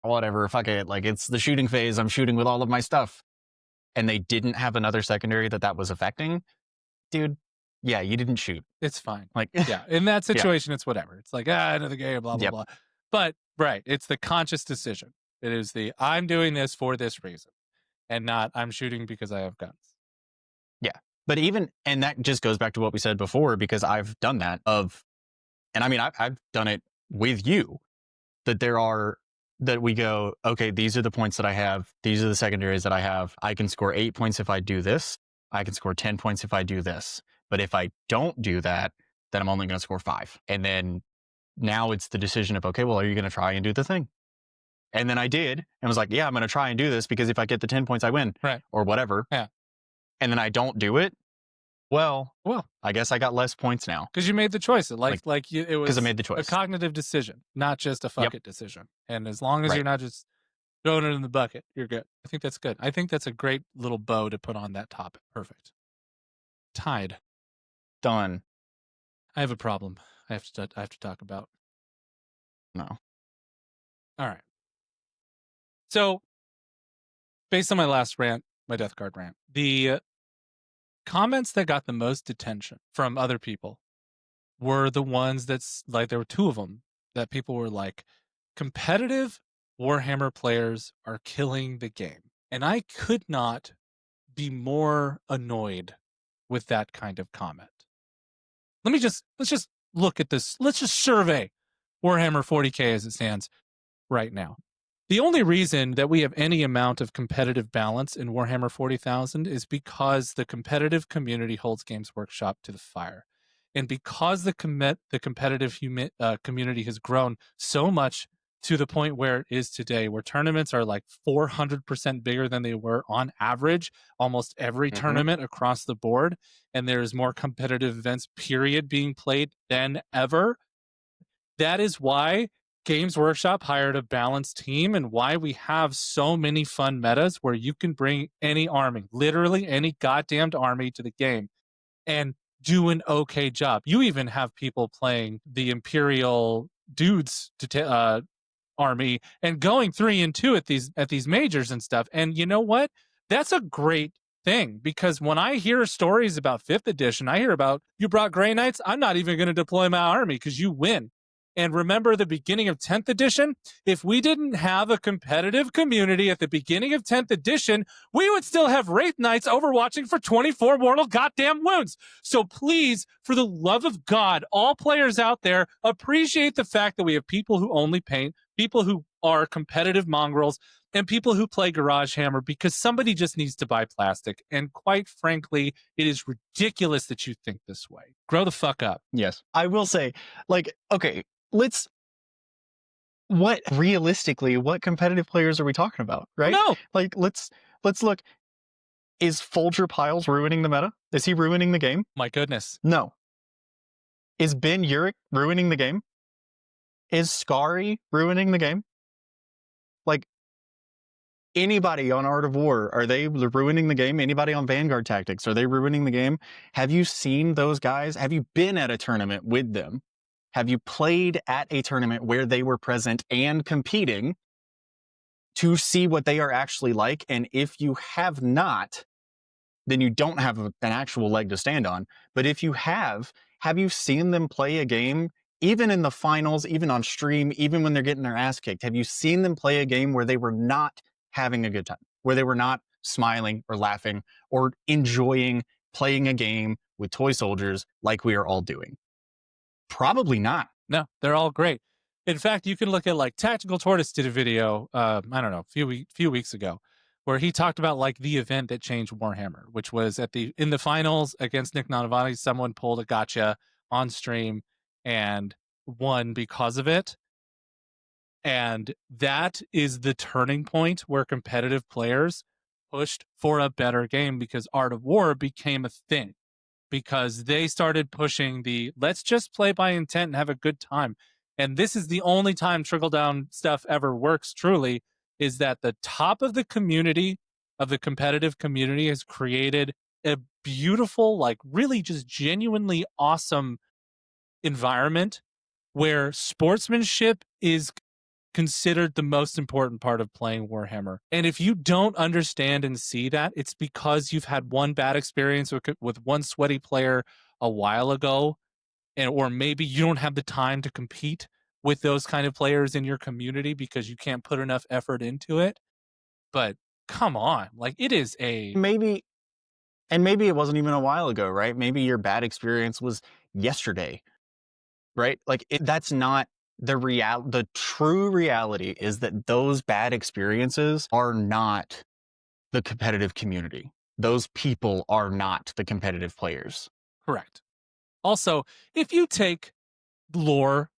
whatever, fuck it, like it's the shooting phase, I'm shooting with all of my stuff, and they didn't have another secondary that was affecting, dude, yeah, you didn't shoot. It's fine. Like, Yeah. In that yeah, situation, it's whatever. It's like, end of the game, blah, blah, yep, blah. But right. It's the conscious decision. It is the I'm doing this for this reason and not I'm shooting because I have guns. yeah. But even, and that just goes back to what we said before, because I've done that and I mean, I've done it with you, that we go, okay, these are the points that I have. These are the secondaries that I have. I can score 8 points if I do this. I can score 10 points if I do this. But if I don't do that, then I'm only going to score 5. And then now it's the decision of, okay, well, are you going to try and do the thing? And then I did and was like, yeah, I'm going to try and do this because if I get the 10 points, I win Right. or whatever. Yeah. And then I don't do it. Well, Well, I guess I got less points now because you made the choice. It because was I made the a choice. cognitive decision, not just a fuck Yep. it decision. And as long as Right. you're not just throwing it in the bucket, you're good. I think that's good. I think that's a great little bow to put on that topic. Perfect. Tied. Done. I have a problem. I have to talk about. No. All right. So, based on my last rant, my death card rant, the comments that got the most attention from other people were the ones that's like, there were two of them that people were like, competitive Warhammer players are killing the game. And I could not be more annoyed with that kind of comment. Let's just look at this. Let's just survey Warhammer 40K as it stands right now. The only reason that we have any amount of competitive balance in Warhammer 40,000 is because the competitive community holds Games Workshop to the fire. And because the competitive community has grown so much to the point where it is today, where tournaments are like 400% bigger than they were on average, almost every Mm-hmm. tournament across the board, and there's more competitive events, period, being played than ever. That is why Games Workshop hired a balanced team and why we have so many fun metas where you can bring any army, literally any goddamned army to the game and do an okay job. You even have people playing the Imperial dudes to army and going 3 and 2 at these majors and stuff. And you know what? That's a great thing because when I hear stories about 5th edition, I hear about you brought Grey Knights. I'm not even going to deploy my army because you win. And remember the beginning of 10th edition? If we didn't have a competitive community at the beginning of 10th edition, we would still have Wraith Knights overwatching for 24 mortal goddamn wounds. So please, for the love of God, all players out there, appreciate the fact that we have people who only paint, people who are competitive mongrels, and people who play Garage Hammer because somebody just needs to buy plastic. And quite frankly, it is ridiculous that you think this way. Grow the fuck up. Yes. I will say, like, okay, let's what realistically, what competitive players are we talking about, right? No, Like, let's look. Is Folger Piles ruining the meta? Is he ruining the game? my goodness. No. Is Ben Urich ruining the game? Is Scary ruining the game? Like, anybody on Art of War, are they ruining the game? Anybody on Vanguard Tactics, are they ruining the game? Have you seen those guys? Have you been at a tournament with them? Have you played at a tournament where they were present and competing to see what they are actually like? And if you have not, then you don't have an actual leg to stand on. But if you have you seen them play a game, even in the finals, even on stream, even when they're getting their ass kicked? Have you seen them play a game where they were not having a good time, where they were not smiling or laughing or enjoying playing a game with toy soldiers like we are all doing? Probably not. No, they're all great. In fact, you can look at like Tactical Tortoise did a video, I don't know, few weeks ago, where he talked about like the event that changed Warhammer, which was in the finals against Nick Nanavati. Someone pulled a gotcha on stream and won because of it. And that is the turning point where competitive players pushed for a better game because Art of War became a thing because they started pushing the let's just play by intent and have a good time. And this is the only time trickle down stuff ever works truly, is that the top of the community, of the competitive community, has created a beautiful, like really just genuinely awesome environment where sportsmanship is considered the most important part of playing Warhammer. And if you don't understand and see that, it's because you've had one bad experience with one sweaty player a while ago, and or maybe you don't have the time to compete with those kind of players in your community because you can't put enough effort into it. But come on, like it is a Maybe, and maybe it wasn't even a while ago, right? Maybe your bad experience was yesterday, right? Like that's not the true reality is that those bad experiences are not the competitive community. Those people are not the competitive players. correct. Also, if you take lore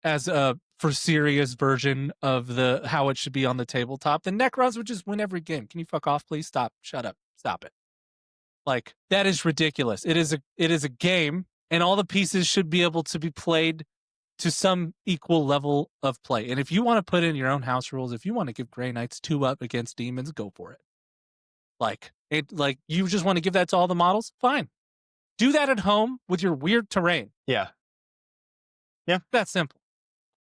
as a for serious version of the how it should be on the tabletop, then Necrons would just win every game. Can you fuck off, please? Stop. Shut up. Stop it. Like that is ridiculous. It is a game, and all the pieces should be able to be played to some equal level of play. And if you want to put in your own house rules, if you want to give Grey Knights 2-up against demons, go for it. Like you just want to give that to all the models? Fine. Do that at home with your weird terrain. Yeah. That's simple.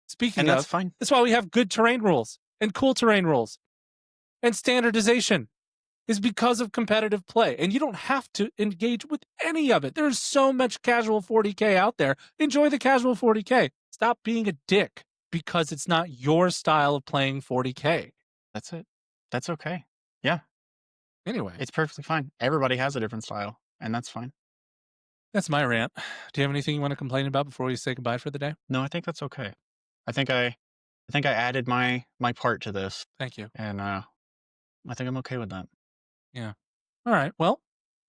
Speaking And that's of, fine. that's why we have good terrain rules and cool terrain rules and standardization is because of competitive play. And you don't have to engage with any of it. There's so much casual 40K out there. Enjoy the casual 40K. Stop being a dick because it's not your style of playing 40K. That's it. That's okay. Yeah. Anyway, It's perfectly fine. Everybody has a different style, and that's fine. that's my rant. Do you have anything you want to complain about before we say goodbye for the day? No, I think that's okay. I think I added my part to this, Thank you. and I think I'm okay with that. Yeah. All right. Well,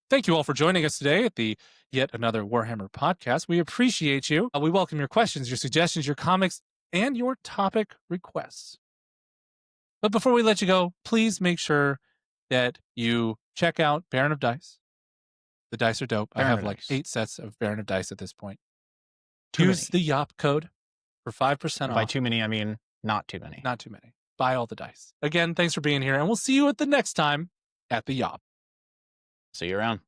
thank you all for joining us today at the yet another Warhammer podcast. We appreciate you. We welcome your questions, your suggestions, your comics, and your topic requests. But before we let you go, please make sure that you check out Baron of Dice. The dice are dope. I Baron have of like Dice. 8 sets of Baron of Dice at this point. Too Use many. the YOP code for 5% By off. too many, I mean not too many. Not too many. Buy all the dice. Again, thanks for being here, and we'll see you at the next time at the YOP. See you around.